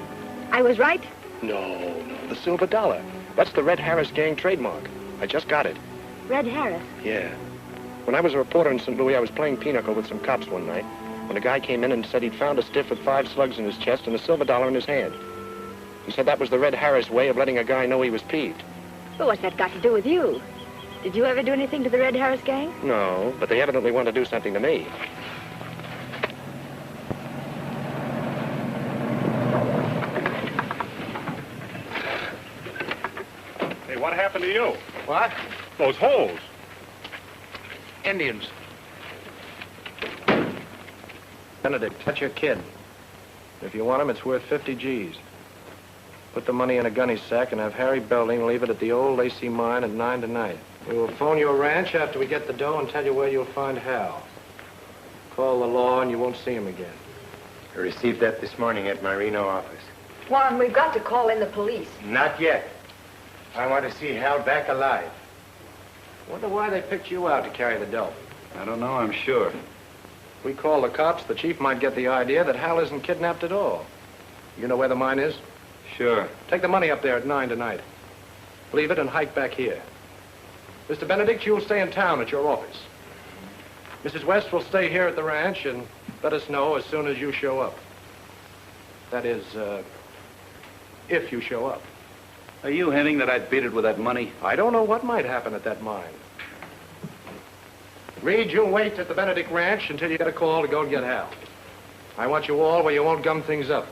Speaker 2: I was right?
Speaker 1: No, the silver dollar. That's the Red Harris gang trademark. I just got it.
Speaker 2: Red Harris?
Speaker 1: Yeah. When I was a reporter in St. Louis, I was playing pinochle with some cops one night when a guy came in and said he'd found a stiff with 5 slugs in his chest and a silver dollar in his hand. He said that was the Red Harris way of letting a guy know he was peeved.
Speaker 2: Well, what's that got to do with you? Did you ever do anything to the Red Harris gang?
Speaker 1: No, but they evidently want to do something to me.
Speaker 7: Hey, what happened to you?
Speaker 1: What?
Speaker 7: Those holes.
Speaker 1: Indians. Benedict, that's your kid. If you want him, it's worth 50 G's. Put the money in a gunny sack and have Harry Belding leave it at the old Lacey mine at 9 tonight. We will phone your ranch after we get the dough and tell you where you'll find Hal. Call the law and you won't see him again.
Speaker 9: I received that this morning at my Reno office.
Speaker 8: Juan, we've got to call in the police.
Speaker 9: Not yet. I want to see Hal back alive.
Speaker 1: Wonder why they picked you out to carry the dough.
Speaker 5: I don't know, I'm sure.
Speaker 1: If we call the cops, the chief might get the idea that Hal isn't kidnapped at all. You know where the mine is?
Speaker 5: Sure.
Speaker 1: Take the money up there at 9 tonight. Leave it and hike back here. Mr. Benedict, you'll stay in town at your office. Mrs. West will stay here at the ranch and let us know as soon as you show up. That is, if you show up.
Speaker 5: Are you hinting that I'd beat it with that money?
Speaker 1: I don't know what might happen at that mine. Reed, you'll wait at the Benedict Ranch until you get a call to go and get Hal. I want you all where you won't gum things up.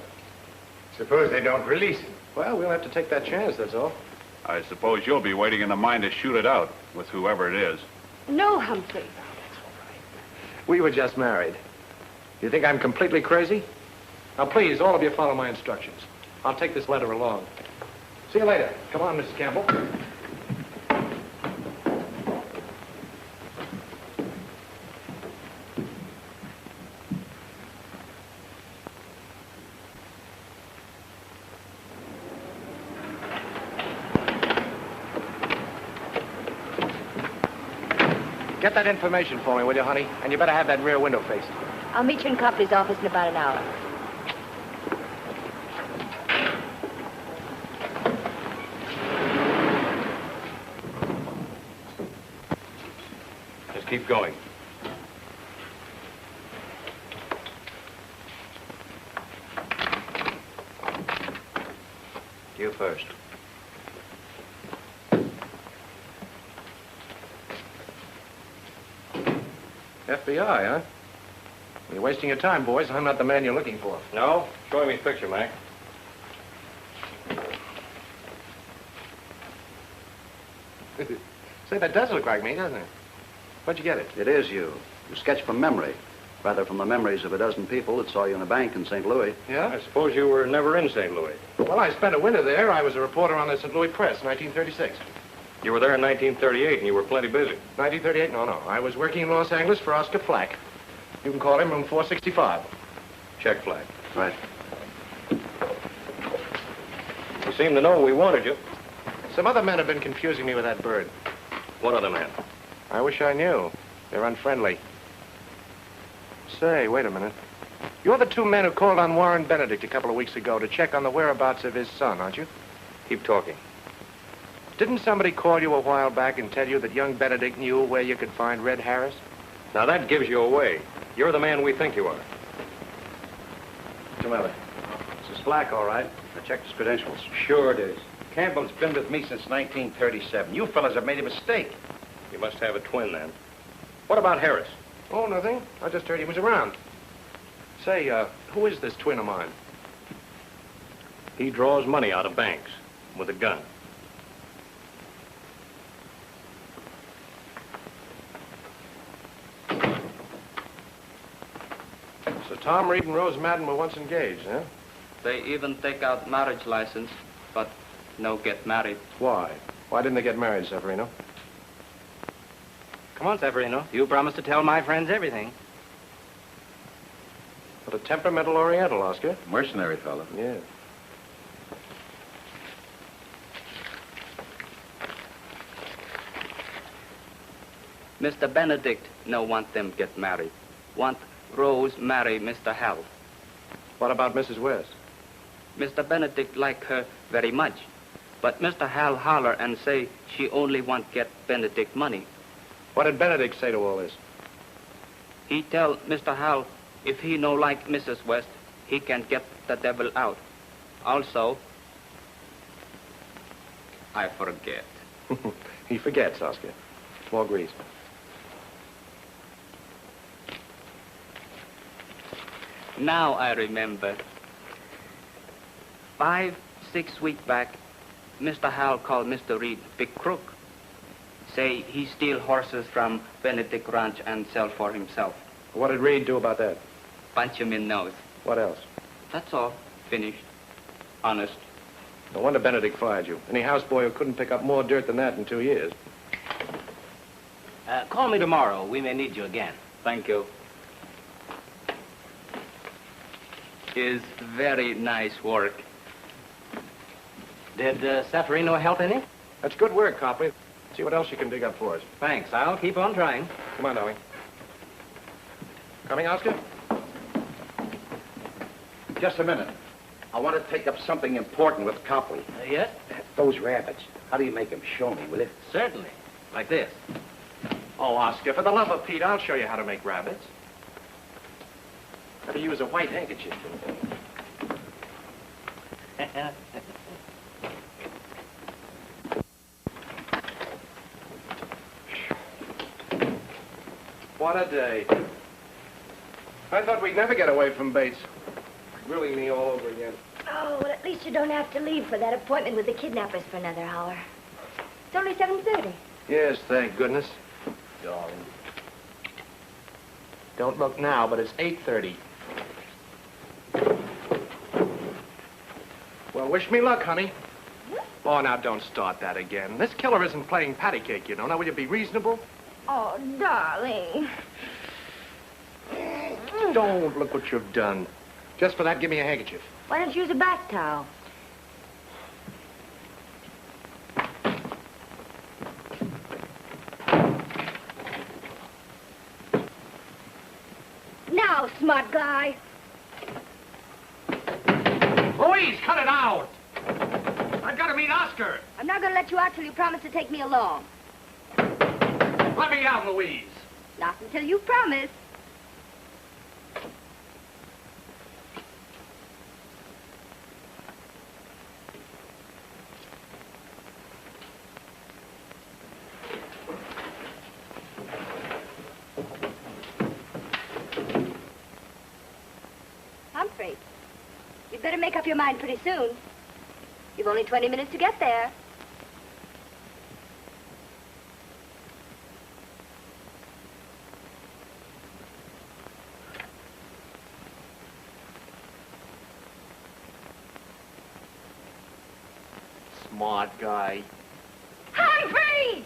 Speaker 9: Suppose they don't release him.
Speaker 1: Well, we'll have to take that chance, that's all.
Speaker 7: I suppose you'll be waiting in the mine to shoot it out with whoever it is.
Speaker 2: No, Humphrey.
Speaker 1: We were just married. You think I'm completely crazy? Now, please, all of you follow my instructions. I'll take this letter along. See you later. Come on, Mrs. Campbell. Get that information for me, will you, honey? And you better have that rear window faced.
Speaker 2: I'll meet you in Copley's office in about an hour.
Speaker 4: Just keep going.
Speaker 5: You first.
Speaker 1: FBI, huh? You're wasting your time, boys. I'm not the man you're looking for.
Speaker 4: No? Show me the picture, Mac.
Speaker 1: Say, that does look like me, doesn't it? Where'd you get it?
Speaker 5: It is you. You sketch from memory. Rather from the memories of a dozen people that saw you in a bank in St. Louis.
Speaker 1: Yeah?
Speaker 4: I suppose you were never in St. Louis.
Speaker 1: Well, I spent a winter there. I was a reporter on the St. Louis Press, 1936.
Speaker 4: You were there in 1938, and you were plenty busy.
Speaker 1: 1938? No. I was working in Los Angeles for Oscar Flack. You can call him room 465.
Speaker 4: Check flag.
Speaker 5: Right.
Speaker 4: You seem to know we wanted you.
Speaker 1: Some other men have been confusing me with that bird.
Speaker 4: What other man?
Speaker 1: I wish I knew. They're unfriendly. Say, wait a minute. You're the two men who called on Warren Benedict a couple of weeks ago to check on the whereabouts of his son, aren't you?
Speaker 4: Keep talking.
Speaker 1: Didn't somebody call you a while back and tell you that young Benedict knew where you could find Red Harris?
Speaker 4: Now, that gives you away. You're the man we think you are.
Speaker 5: Mr. Miller. This is Flack, all right. I checked his credentials.
Speaker 3: Sure it is. Campbell's been with me since 1937. You fellas have made a mistake.
Speaker 4: You must have a twin, then. What about Harris?
Speaker 1: Oh, nothing. I just heard he was around. Say, who is this twin of mine?
Speaker 4: He draws money out of banks with a gun.
Speaker 1: So Tom Reed and Rose Madden were once engaged, huh?
Speaker 5: They even take out marriage license, but no get married.
Speaker 1: Why? Why didn't they get married, Severino?
Speaker 12: Come on, Severino. You promised to tell my friends everything.
Speaker 4: What a temperamental Oriental, Oscar.
Speaker 3: Mercenary fellow.
Speaker 4: Yeah.
Speaker 14: Mr. Benedict no want them get married. Want Rose marry Mr. Hal.
Speaker 4: What about Mrs. West?
Speaker 14: Mr. Benedict like her very much. But Mr. Hal holler and say she only want get Benedict money.
Speaker 4: What did Benedict say to all this?
Speaker 14: He tell Mr. Hal if he no like Mrs. West, he can get the devil out. Also, I forget.
Speaker 4: He forgets, Oscar. More grease.
Speaker 14: Now I remember. 5, 6 weeks back, Mr. Hal called Mr. Reed big crook. Say he steal horses from Benedict Ranch and sell for himself.
Speaker 4: What did Reed do about that?
Speaker 14: Punch him in nose.
Speaker 4: What else?
Speaker 14: That's all. Finished. Honest.
Speaker 4: No wonder Benedict fired you. Any houseboy who couldn't pick up more dirt than that in 2 years.
Speaker 12: Call me tomorrow. We may need you again.
Speaker 14: Thank you. Is very nice work.
Speaker 12: Did Safarino help any?
Speaker 4: That's good work, Copley. See what else you can dig up for us.
Speaker 12: Thanks. I'll keep on trying.
Speaker 4: Come on, darling. Coming, Oscar?
Speaker 3: Just a minute. I want to take up something important with Copley.
Speaker 12: Yes?
Speaker 3: Those rabbits. How do you make them? Show me, will you?
Speaker 12: Certainly. Like this.
Speaker 4: Oh, Oscar, for the love of Pete, I'll show you how to make rabbits. How to use a white handkerchief. What a day. I thought we'd never get away from Bates. Grilling me all over again.
Speaker 2: Oh, well, at least you don't have to leave for that appointment with the kidnappers for another hour. It's only 7:30.
Speaker 4: Yes, thank goodness. Darling. Don't look now, but it's 8:30. Well, wish me luck, honey. Oh, now don't start that again. This killer isn't playing patty cake, you know. Now, will you be reasonable?
Speaker 2: Oh, darling.
Speaker 4: Don't look what you've done. Just for that, give me a handkerchief.
Speaker 2: Why don't you use a bath towel? Now, smart guy.
Speaker 1: Louise, cut it out! I've got to meet Oscar.
Speaker 2: I'm not going to let you out till you promise to take me along.
Speaker 1: Let me out, Louise.
Speaker 2: Not until you promise. Humphrey, you'd better make up your mind pretty soon. You've only 20 minutes to get there.
Speaker 1: Smart guy.
Speaker 2: Humphrey!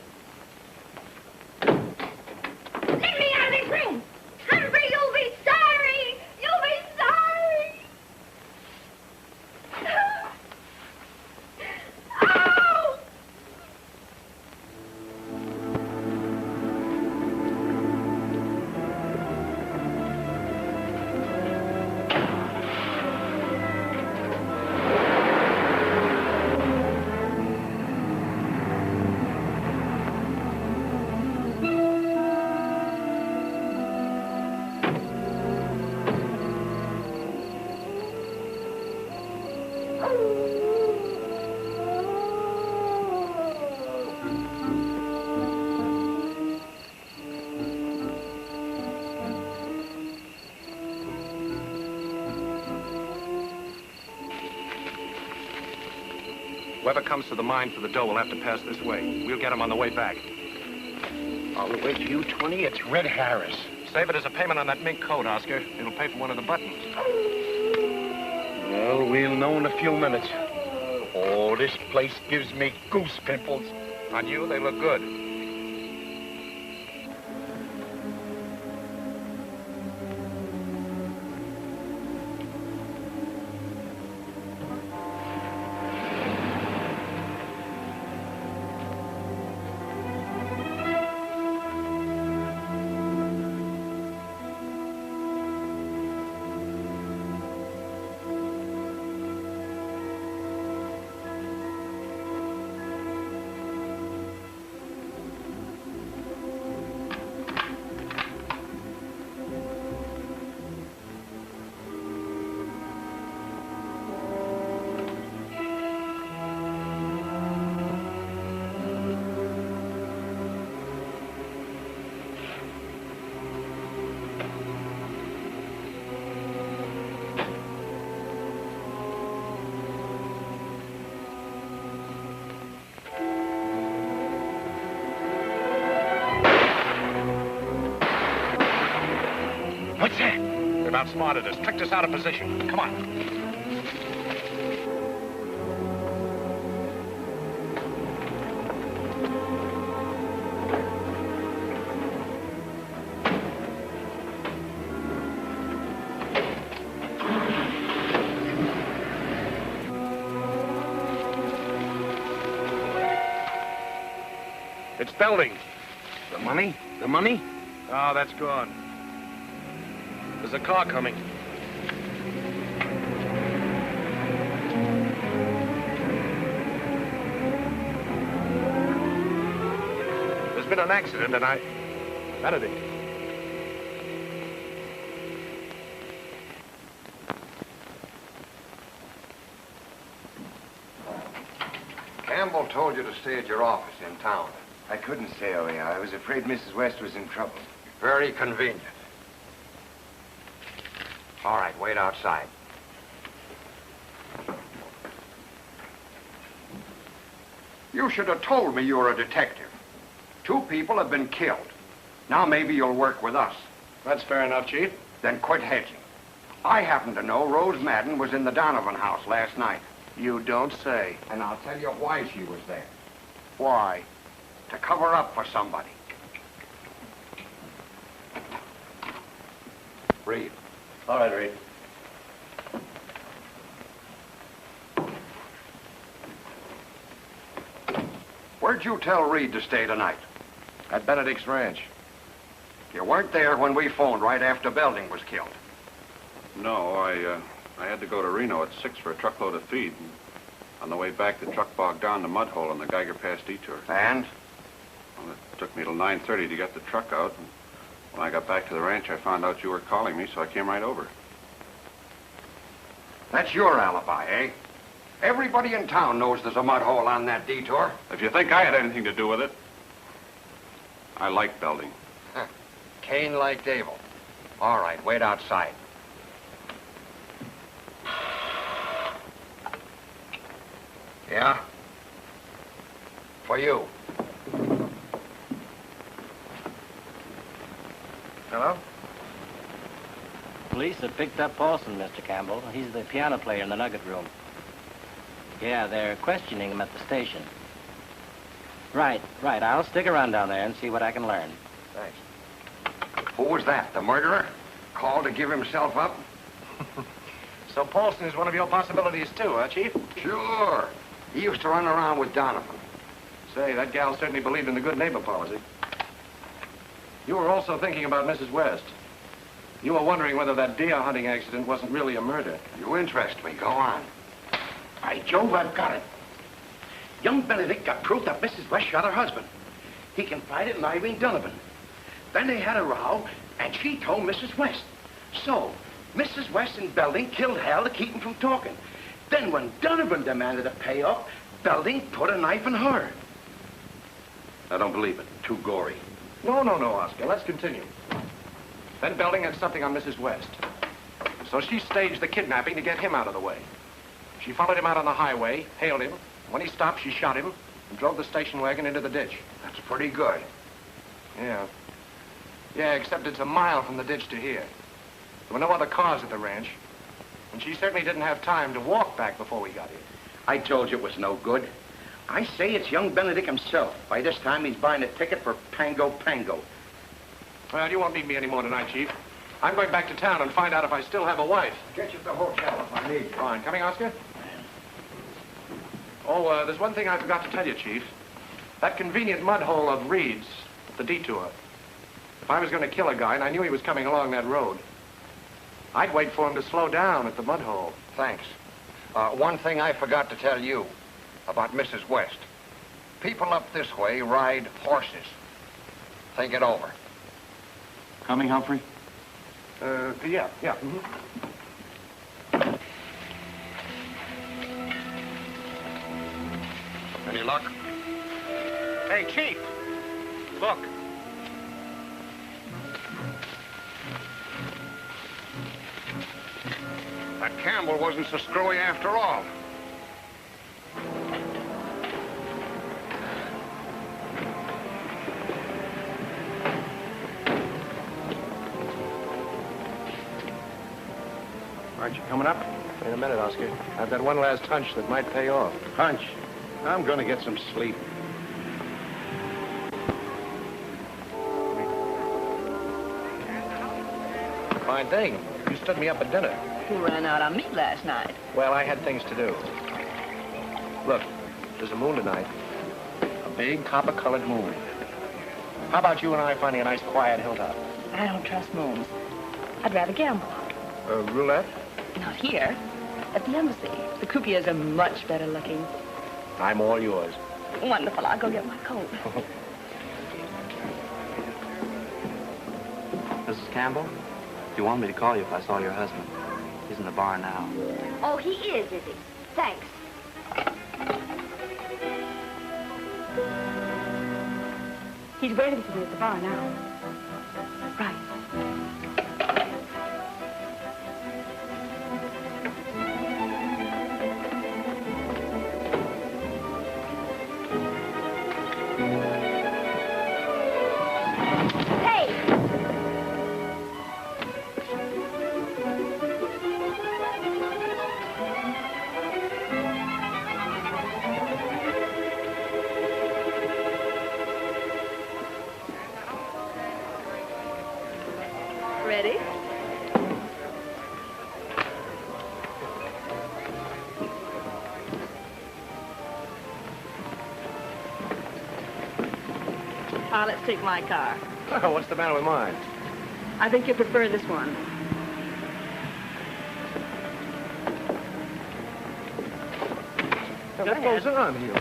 Speaker 2: Let me out of this room! Humphrey, you'll be sorry! You'll be sorry! Oh!
Speaker 4: Whoever comes to the mine for the dough will have to pass this way. We'll get him on the way back.
Speaker 9: I'll wait you 20. It's Red Harris.
Speaker 4: Save it as a payment on that mink coat, Oscar. It'll pay for one of the buttons.
Speaker 9: Well, we'll know in a few minutes. Oh, this place gives me goose pimples.
Speaker 4: On you, they look good.
Speaker 1: outsmarted us, tricked us out of position. Come on. It's Belding.
Speaker 7: The money? The money?
Speaker 1: Oh, that's gone. There's a car coming. There's been an accident, and Benedict.
Speaker 6: Campbell told you to stay at your office in town.
Speaker 9: I couldn't stay over here. I was afraid Mrs. West was in trouble.
Speaker 6: Very convenient. All right, wait outside. You should have told me you were a detective. 2 people have been killed. Now maybe you'll work with us.
Speaker 1: That's fair enough, Chief.
Speaker 6: Then quit hedging. I happen to know Rose Madden was in the Donovan house last night.
Speaker 1: You don't say.
Speaker 6: And I'll tell you why she was there.
Speaker 1: Why?
Speaker 6: To cover up for somebody. Reed.
Speaker 3: All right, Reed.
Speaker 6: Where'd you tell Reed to stay tonight?
Speaker 1: At Benedict's ranch.
Speaker 6: You weren't there when we phoned right after Belding was killed.
Speaker 5: No, I had to go to Reno at 6 for a truckload of feed. And on the way back, the truck bogged down the mud hole in the Geiger Pass detour.
Speaker 6: And?
Speaker 5: Well, it took me till 9:30 to get the truck out. And when I got back to the ranch, I found out you were calling me, so I came right over.
Speaker 6: That's your alibi, eh? Everybody in town knows there's a mud hole on that detour.
Speaker 5: If you think I had anything to do with it, I like Belding.
Speaker 6: Cain liked Abel. All right, wait outside. Yeah? For you.
Speaker 1: Hello?
Speaker 12: Police have picked up Paulson, Mr. Campbell. He's the piano player in the Nugget Room. Yeah, they're questioning him at the station. Right. I'll stick around down there and see what I can learn.
Speaker 1: Thanks.
Speaker 6: Who was that, the murderer? Called to give himself up?
Speaker 1: So Paulson is one of your possibilities, too, huh, Chief?
Speaker 6: Sure. He used to run around with Donovan.
Speaker 1: Say, that gal certainly believed in the good neighbor policy. You were also thinking about Mrs. West. You were wondering whether that deer hunting accident wasn't really a murder.
Speaker 6: You interest me. Go on.
Speaker 3: By Jove, I've got it. Young Benedict got proof that Mrs. West shot her husband. He confided in Irene Donovan. Then they had a row, and she told Mrs. West. So, Mrs. West and Belding killed Hal to keep him from talking. Then when Donovan demanded a payoff, Belding put a knife in her. I don't believe it. Too gory.
Speaker 1: No, Oscar. Let's continue. Then Belding had something on Mrs. West. So she staged the kidnapping to get him out of the way. She followed him out on the highway, hailed him. When he stopped, she shot him and drove the station wagon into the ditch.
Speaker 6: That's pretty good.
Speaker 1: Yeah, except it's a mile from the ditch to here. There were no other cars at the ranch. And she certainly didn't have time to walk back before we got here.
Speaker 3: I told you it was no good. I say it's young Benedict himself. By this time, he's buying a ticket for Pango Pango.
Speaker 1: Well, you won't need me anymore tonight, Chief. I'm going back to town and find out if I still have a wife.
Speaker 6: Get you at the hotel if I need you.
Speaker 1: Fine. Coming, Oscar? Oh, there's one thing I forgot to tell you, Chief. That convenient mud hole of Reed's, the detour. If I was going to kill a guy and I knew he was coming along that road, I'd wait for him to slow down at the mud hole.
Speaker 6: Thanks. One thing I forgot to tell you about Mrs. West. People up this way ride horses. Think it over.
Speaker 3: Coming, Humphrey?
Speaker 1: Yeah. Mm-hmm.
Speaker 6: Any luck?
Speaker 1: Hey, Chief! Look.
Speaker 6: That Campbell wasn't so screwy after all.
Speaker 1: Aren't you coming up?
Speaker 3: Wait a minute, Oscar. I've got one last hunch that might pay off.
Speaker 5: Hunch. I'm going to get some sleep.
Speaker 3: Fine thing. You stood me up at dinner.
Speaker 13: You ran out on meat last night.
Speaker 3: Well, I had things to do. Look, there's a moon tonight.
Speaker 1: A big copper-colored moon. How about you and I finding a nice quiet hilltop?
Speaker 13: I don't trust moons. I'd rather gamble.
Speaker 3: Roulette?
Speaker 13: Not here. At the embassy. The croupiers are much better looking.
Speaker 3: I'm all yours.
Speaker 13: Wonderful. I'll go get my coat.
Speaker 14: Mrs. Campbell, do you want me to call you if I saw your husband? He's in the bar now.
Speaker 2: Oh, he is he? Thanks.
Speaker 13: He's waiting for me at the bar now. Right. Ready? Let's take my car.
Speaker 3: Oh, what's the matter with mine?
Speaker 13: I think you prefer this one.
Speaker 3: What goes on here?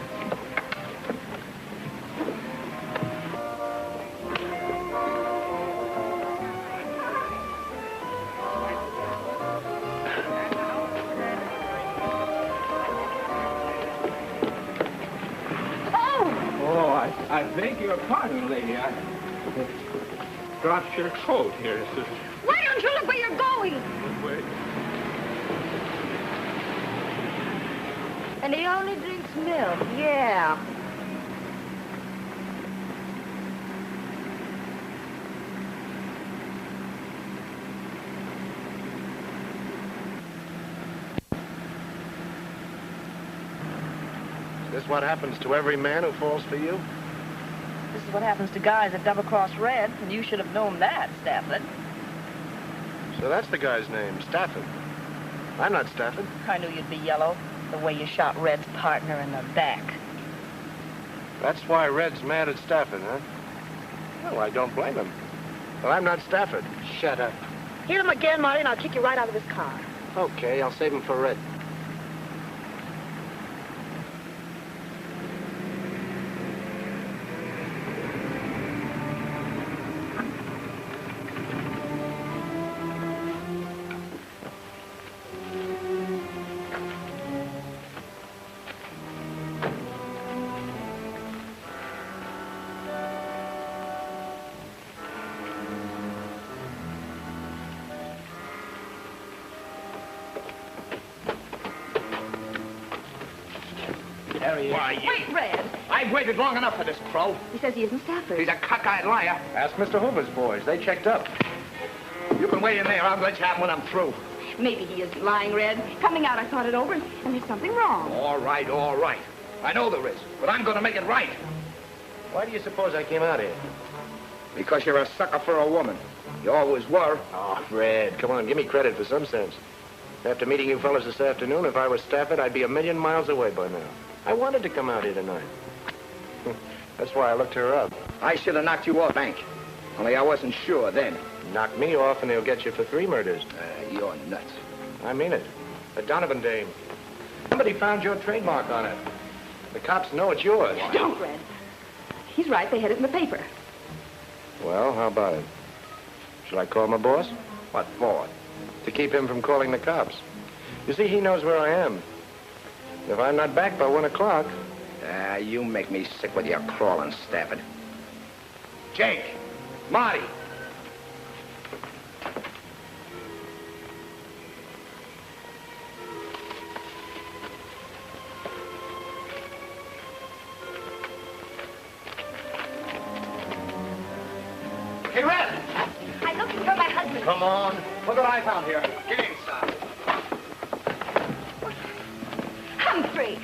Speaker 11: I beg your pardon, lady. I dropped your coat here.
Speaker 2: Why don't you look where you're going?
Speaker 11: Wait.
Speaker 2: And he only drinks milk. Yeah.
Speaker 3: Is this what happens to every man who falls for you?
Speaker 13: This is what happens to guys that double-cross Red, and you should have known that, Stafford.
Speaker 3: So that's the guy's name, Stafford. I'm not Stafford.
Speaker 13: I knew you'd be yellow, the way you shot Red's partner in the back.
Speaker 3: That's why Red's mad at Stafford, huh? Well, I don't blame him. Well, I'm not Stafford. Shut up.
Speaker 13: Hit him again, Marty, and I'll kick you right out of this car.
Speaker 3: Okay, I'll save him for Red.
Speaker 11: There he is.
Speaker 3: Why, you...
Speaker 13: Wait, Red.
Speaker 11: I've waited long enough for this crow.
Speaker 13: He says he isn't Stafford.
Speaker 11: He's a cockeyed liar.
Speaker 3: Ask Mr. Hoover's boys. They checked up.
Speaker 11: You can wait in there. I'll let you have when I'm through.
Speaker 13: Maybe he isn't lying, Red. Coming out, I thought it over, and there's something wrong.
Speaker 11: All right, all right. I know there is, but I'm going to make it right.
Speaker 3: Why do you suppose I came out here?
Speaker 11: Because you're a sucker for a woman. You always were.
Speaker 3: Oh, Fred, come on, give me credit for some sense. After meeting you fellas this afternoon, if I was Stafford, I'd be a million miles away by now. I wanted to come out here tonight. That's why I looked her up.
Speaker 11: I should have knocked you off, Hank. Only I wasn't sure then.
Speaker 3: Knock me off and they'll get you for 3 murders.
Speaker 11: You're nuts.
Speaker 3: I mean it. The Donovan dame. Somebody found your trademark on it. The cops know it's yours.
Speaker 13: Don't, Red. He's right. They had it in the paper.
Speaker 3: Well, how about it? Shall I call my boss?
Speaker 11: What for?
Speaker 3: To keep him from calling the cops. You see, he knows where I am. If I'm not back by 1 o'clock...
Speaker 11: You make me sick with your crawling, Stafford. Jake! Marty! Hey, Red!
Speaker 2: I'm looking for my husband.
Speaker 11: Come on. Look what I found here. Get inside.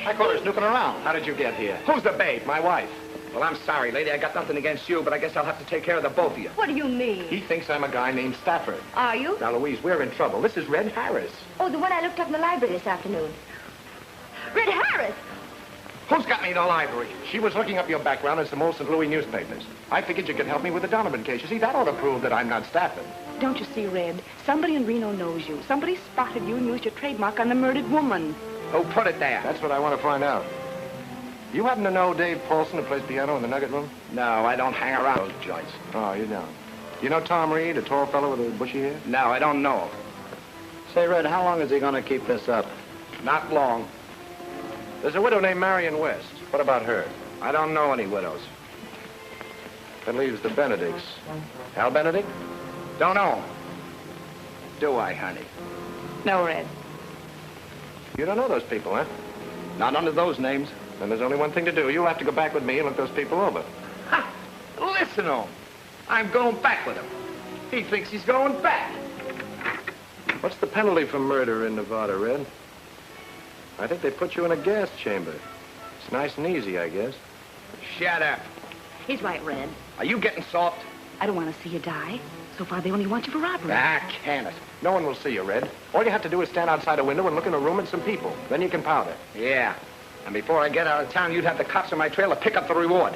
Speaker 6: I caught her snooping around.
Speaker 3: How did you get here?
Speaker 6: Who's the babe?
Speaker 3: My wife.
Speaker 6: Well, I'm sorry, lady. I got nothing against you, but I guess I'll have to take care of the both of you.
Speaker 2: What do you mean?
Speaker 1: He thinks I'm a guy named Stafford.
Speaker 2: Are you?
Speaker 1: Now, Louise, we're in trouble. This is Red Harris.
Speaker 2: Oh, the one I looked up in the library this afternoon. Red Harris!
Speaker 6: Who's got me in the library?
Speaker 1: She was looking up your background in some old St. Louis newspapers. I figured you could help me with the Donovan case. You see, that ought to prove that I'm not Stafford.
Speaker 13: Don't you see, Red? Somebody in Reno knows you. Somebody spotted you and used your trademark on the murdered woman.
Speaker 6: Who put it there?
Speaker 1: That's what I want to find out. You happen to know Dave Paulson, who plays piano in the Nugget Room?
Speaker 6: No, I don't hang around those joints.
Speaker 1: Oh, you don't. You know Tom Reed, a tall fellow with a bushy hair?
Speaker 6: No, I don't know him.
Speaker 12: Say, Red, how long is he going to keep this up?
Speaker 6: Not long.
Speaker 1: There's a widow named Marion West. What about her?
Speaker 6: I don't know any widows.
Speaker 1: That leaves the Benedicts. Al Benedict?
Speaker 6: Don't know him. Do I, honey?
Speaker 13: No, Red.
Speaker 1: You don't know those people, huh?
Speaker 6: Not under those names.
Speaker 1: Then there's only one thing to do. You'll have to go back with me and look those people over.
Speaker 6: Ha! Listen to him. I'm going back with him. He thinks he's going back.
Speaker 1: What's the penalty for murder in Nevada, Red? I think they put you in a gas chamber. It's nice and easy, I guess.
Speaker 6: Shut up.
Speaker 13: He's right, Red.
Speaker 6: Are you getting soft?
Speaker 13: I don't want to see you die. So far, they only want you for robbery.
Speaker 6: Ah, can it?
Speaker 1: No one will see you, Red. All you have to do is stand outside a window and look in a room at some people. Then you can powder.
Speaker 6: Yeah. And before I get out of town, you'd have the cops on my trail to pick up the reward.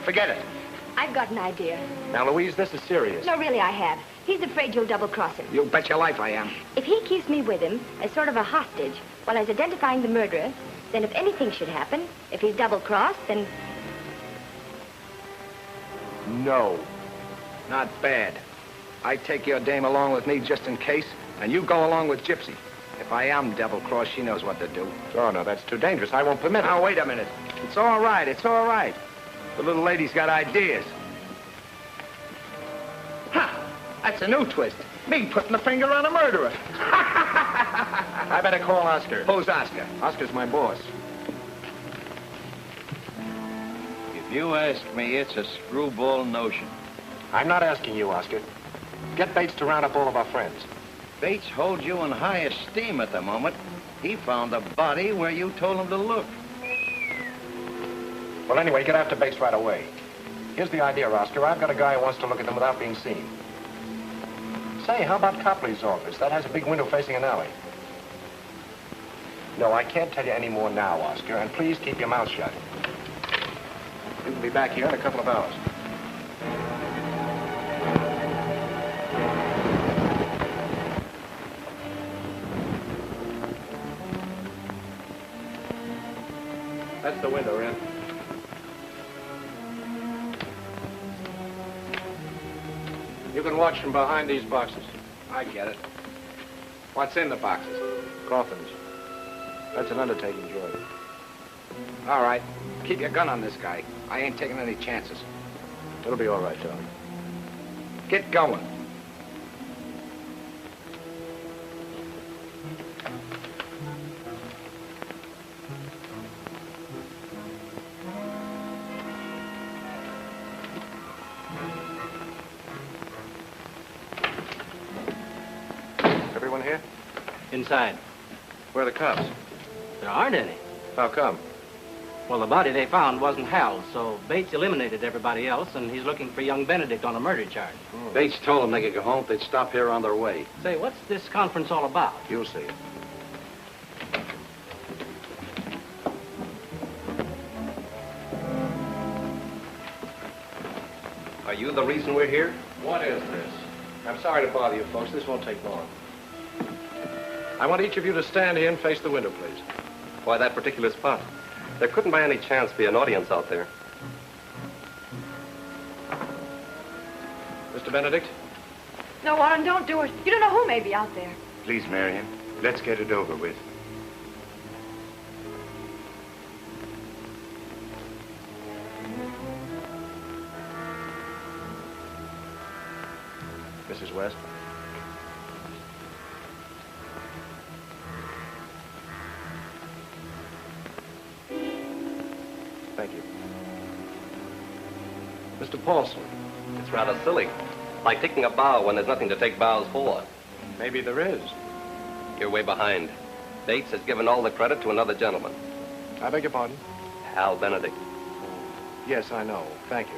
Speaker 6: Forget it.
Speaker 2: I've got an idea.
Speaker 1: Now, Louise, this is serious.
Speaker 2: No, really, I have. He's afraid you'll double-cross him.
Speaker 6: You bet your life I am.
Speaker 2: If he keeps me with him as sort of a hostage while he's identifying the murderer, then if anything should happen, if he's double-crossed, then...
Speaker 1: No.
Speaker 6: Not bad. I take your dame along with me just in case, and you go along with Gypsy. If I am double-crossed, she knows what to do.
Speaker 1: Oh, no, that's too dangerous. I won't permit it.
Speaker 6: Now, wait a minute. It's all right. It's all right. The little lady's got ideas. Ha! That's a new twist. Me putting the finger on a murderer.
Speaker 1: I better call Oscar.
Speaker 6: Who's Oscar?
Speaker 1: Oscar's my boss.
Speaker 15: If you ask me, it's a screwball notion.
Speaker 1: I'm not asking you, Oscar. Get Bates to round up all of our friends.
Speaker 15: Bates holds you in high esteem at the moment. He found the body where you told him to look.
Speaker 1: Well, anyway, get after Bates right away. Here's the idea, Oscar. I've got a guy who wants to look at them without being seen. Say, how about Copley's office? That has a big window facing an alley. No, I can't tell you any more now, Oscar, and please keep your mouth shut. You can be back here in a couple of hours. That's the window, Ren. You can watch from behind these boxes.
Speaker 6: I get it. What's in the boxes?
Speaker 1: Coffins. That's an undertaking, George.
Speaker 6: All right. Keep your gun on this guy. I ain't taking any chances.
Speaker 1: It'll be all right, Tom.
Speaker 6: Get going.
Speaker 1: Everyone here?
Speaker 12: Inside.
Speaker 1: Where are the cops?
Speaker 12: There aren't any.
Speaker 1: How come?
Speaker 12: Well, the body they found wasn't Hal's, so Bates eliminated everybody else, and he's looking for young Benedict on a murder charge.
Speaker 15: Bates told them they could go home if they'd stop here on their way.
Speaker 12: Say, what's this conference all about?
Speaker 1: You'll see.
Speaker 4: Are you the reason we're here?
Speaker 1: What is this? I'm sorry to bother you, folks. This won't take long. I want each of you to stand here and face the window, please.
Speaker 4: Why that particular spot? There couldn't by any chance be an audience out there.
Speaker 1: Mr. Benedict?
Speaker 8: No, Warren, don't do it. You don't know who may be out there.
Speaker 9: Please, Marion, let's get it over with.
Speaker 1: Mrs. West? Thank you. Mr. Paulson?
Speaker 4: It's rather silly. Like taking a bow when there's nothing to take bows for.
Speaker 1: Maybe there is.
Speaker 4: You're way behind. Bates has given all the credit to another gentleman.
Speaker 1: I beg your pardon?
Speaker 4: Hal Benedict.
Speaker 1: Yes, I know. Thank you.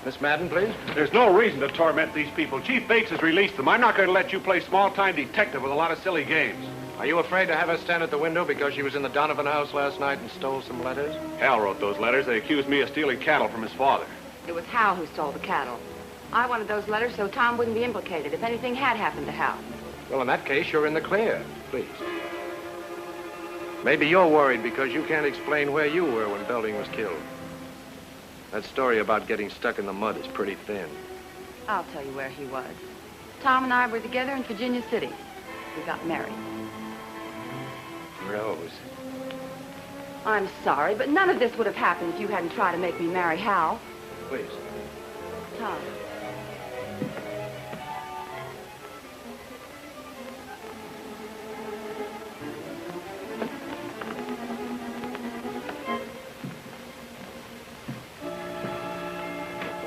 Speaker 1: Miss Madden, please.
Speaker 7: There's no reason to torment these people. Chief Bates has released them. I'm not going to let you play small-time detective with a lot of silly games.
Speaker 1: Are you afraid to have her stand at the window because she was in the Donovan house last night and stole some letters?
Speaker 7: Hal wrote those letters. They accused me of stealing cattle from his father.
Speaker 8: It was Hal who stole the cattle. I wanted those letters so Tom wouldn't be implicated if anything had happened to Hal.
Speaker 1: Well, in that case, you're in the clear. Please. Maybe you're worried because you can't explain where you were when Belding was killed. That story about getting stuck in the mud is pretty thin.
Speaker 8: I'll tell you where he was. Tom and I were together in Virginia City. We got married.
Speaker 1: Rose.
Speaker 8: I'm sorry, but none of this would have happened if you hadn't tried to make me marry Hal.
Speaker 1: Please.
Speaker 8: Tom.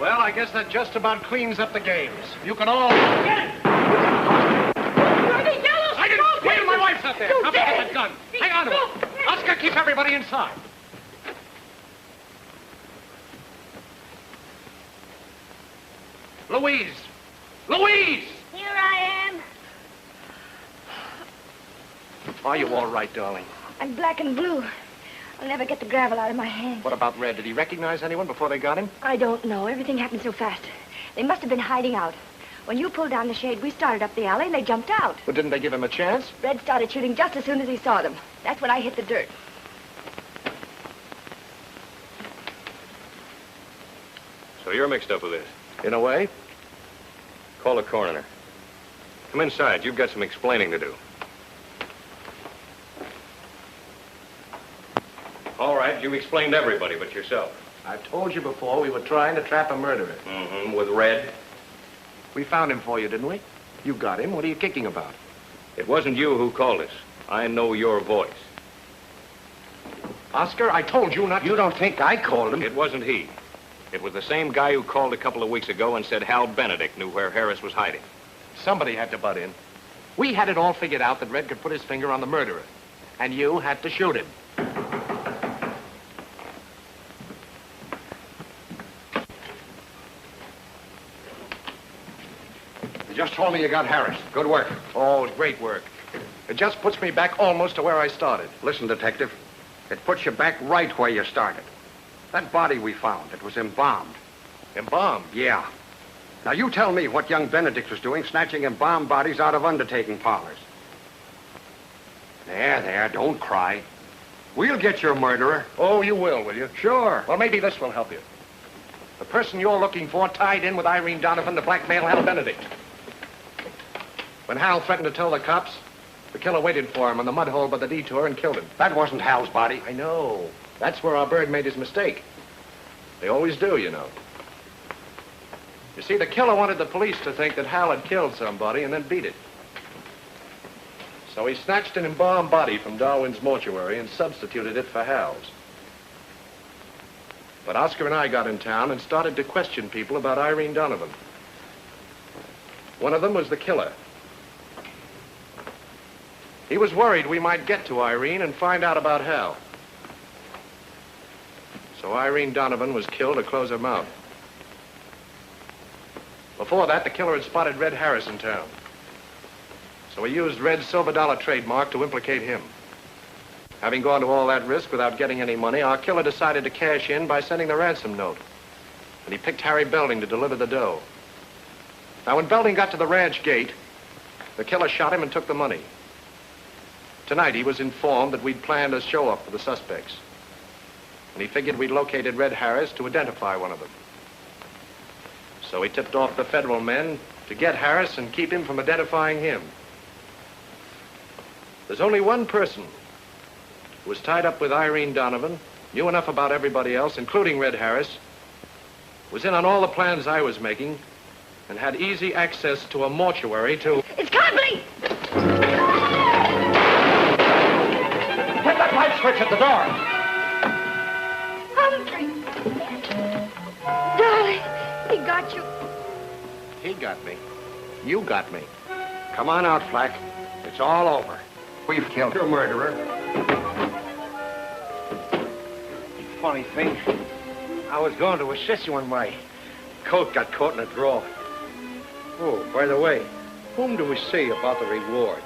Speaker 1: Well, I guess that just about cleans up the games. You can all...
Speaker 11: Get it!
Speaker 1: I didn't... Wait, my wife's up there. Come and get the gun. Hang on to it. Oscar, keep everybody inside. Louise! Louise!
Speaker 10: Here I am.
Speaker 1: Are you all right, darling?
Speaker 2: I'm black and blue. I'll never get the gravel out of my hands.
Speaker 1: What about Red? Did he recognize anyone before they got him?
Speaker 2: I don't know. Everything happened so fast. They must have been hiding out. When you pulled down the shade, we started up the alley and they jumped out.
Speaker 1: But didn't they give him a chance?
Speaker 2: Red started shooting just as soon as he saw them. That's when I hit the dirt.
Speaker 4: So you're mixed up with this?
Speaker 1: In a way.
Speaker 4: Call the coroner. Come inside. You've got some explaining to do. All right, you've explained to everybody but yourself.
Speaker 1: I've told you before we were trying to trap a murderer.
Speaker 4: Mm-hmm. With Red?
Speaker 1: We found him for you, didn't we? You got him. What are you kicking about?
Speaker 4: It wasn't you who called us. I know your voice.
Speaker 1: Oscar, I told you not to...
Speaker 6: You don't think I called him?
Speaker 4: It wasn't he. It was the same guy who called a couple of weeks ago and said Hal Benedict knew where Harris was hiding.
Speaker 1: Somebody had to butt in. We had it all figured out that Red could put his finger on the murderer. And you had to shoot him.
Speaker 6: You just told me you got Harris. Good work.
Speaker 1: Oh, great work. It just puts me back almost to where I started.
Speaker 6: Listen, Detective. It puts you back right where you started. That body we found, it was embalmed.
Speaker 1: Embalmed?
Speaker 6: Yeah. Now, you tell me what young Benedict was doing snatching embalmed bodies out of undertaking parlors. There, don't cry. We'll get your murderer.
Speaker 1: Oh, you will you?
Speaker 6: Sure.
Speaker 1: Well, maybe this will help you. The person you're looking for tied in with Irene Donovan to blackmail Hal Benedict. When Hal threatened to tell the cops, the killer waited for him on the mud hole by the detour and killed him.
Speaker 6: That wasn't Hal's body.
Speaker 1: I know. That's where our bird made his mistake. They always do, you know. You see, the killer wanted the police to think that Hal had killed somebody and then beat it. So he snatched an embalmed body from Darwin's mortuary and substituted it for Hal's. But Oscar and I got in town and started to question people about Irene Donovan. One of them was the killer. He was worried we might get to Irene and find out about Hal. So Irene Donovan was killed to close her mouth. Before that, the killer had spotted Red Harris in town. So he used Red's silver dollar trademark to implicate him. Having gone to all that risk without getting any money, our killer decided to cash in by sending the ransom note. And he picked Harry Belding to deliver the dough. Now, when Belding got to the ranch gate, the killer shot him and took the money. Tonight, he was informed that we'd planned a show-up for the suspects. And he figured we'd located Red Harris to identify one of them. So he tipped off the federal men to get Harris and keep him from identifying him. There's only one person who was tied up with Irene Donovan, knew enough about everybody else, including Red Harris, was in on all the plans I was making, and had easy access to a mortuary to...
Speaker 2: It's Conley!
Speaker 6: Hit that light switch at the door.
Speaker 2: Humphrey! Darling, he got you.
Speaker 1: He got me. You got me.
Speaker 6: Come on out, Flack. It's all over. We've killed
Speaker 1: You're a murderer. Funny thing, I was going to assist you when my coat got caught in a drawer.
Speaker 15: Oh, by the way, whom do we see about the reward?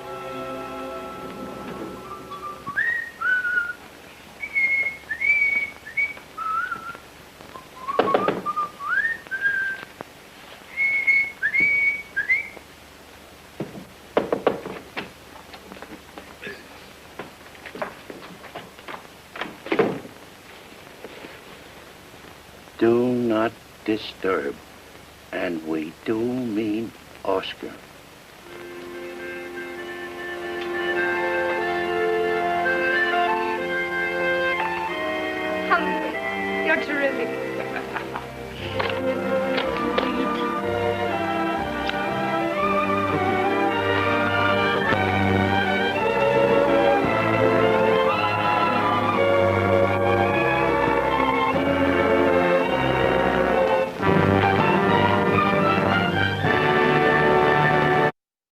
Speaker 15: Do not disturb. And we do mean Oscar.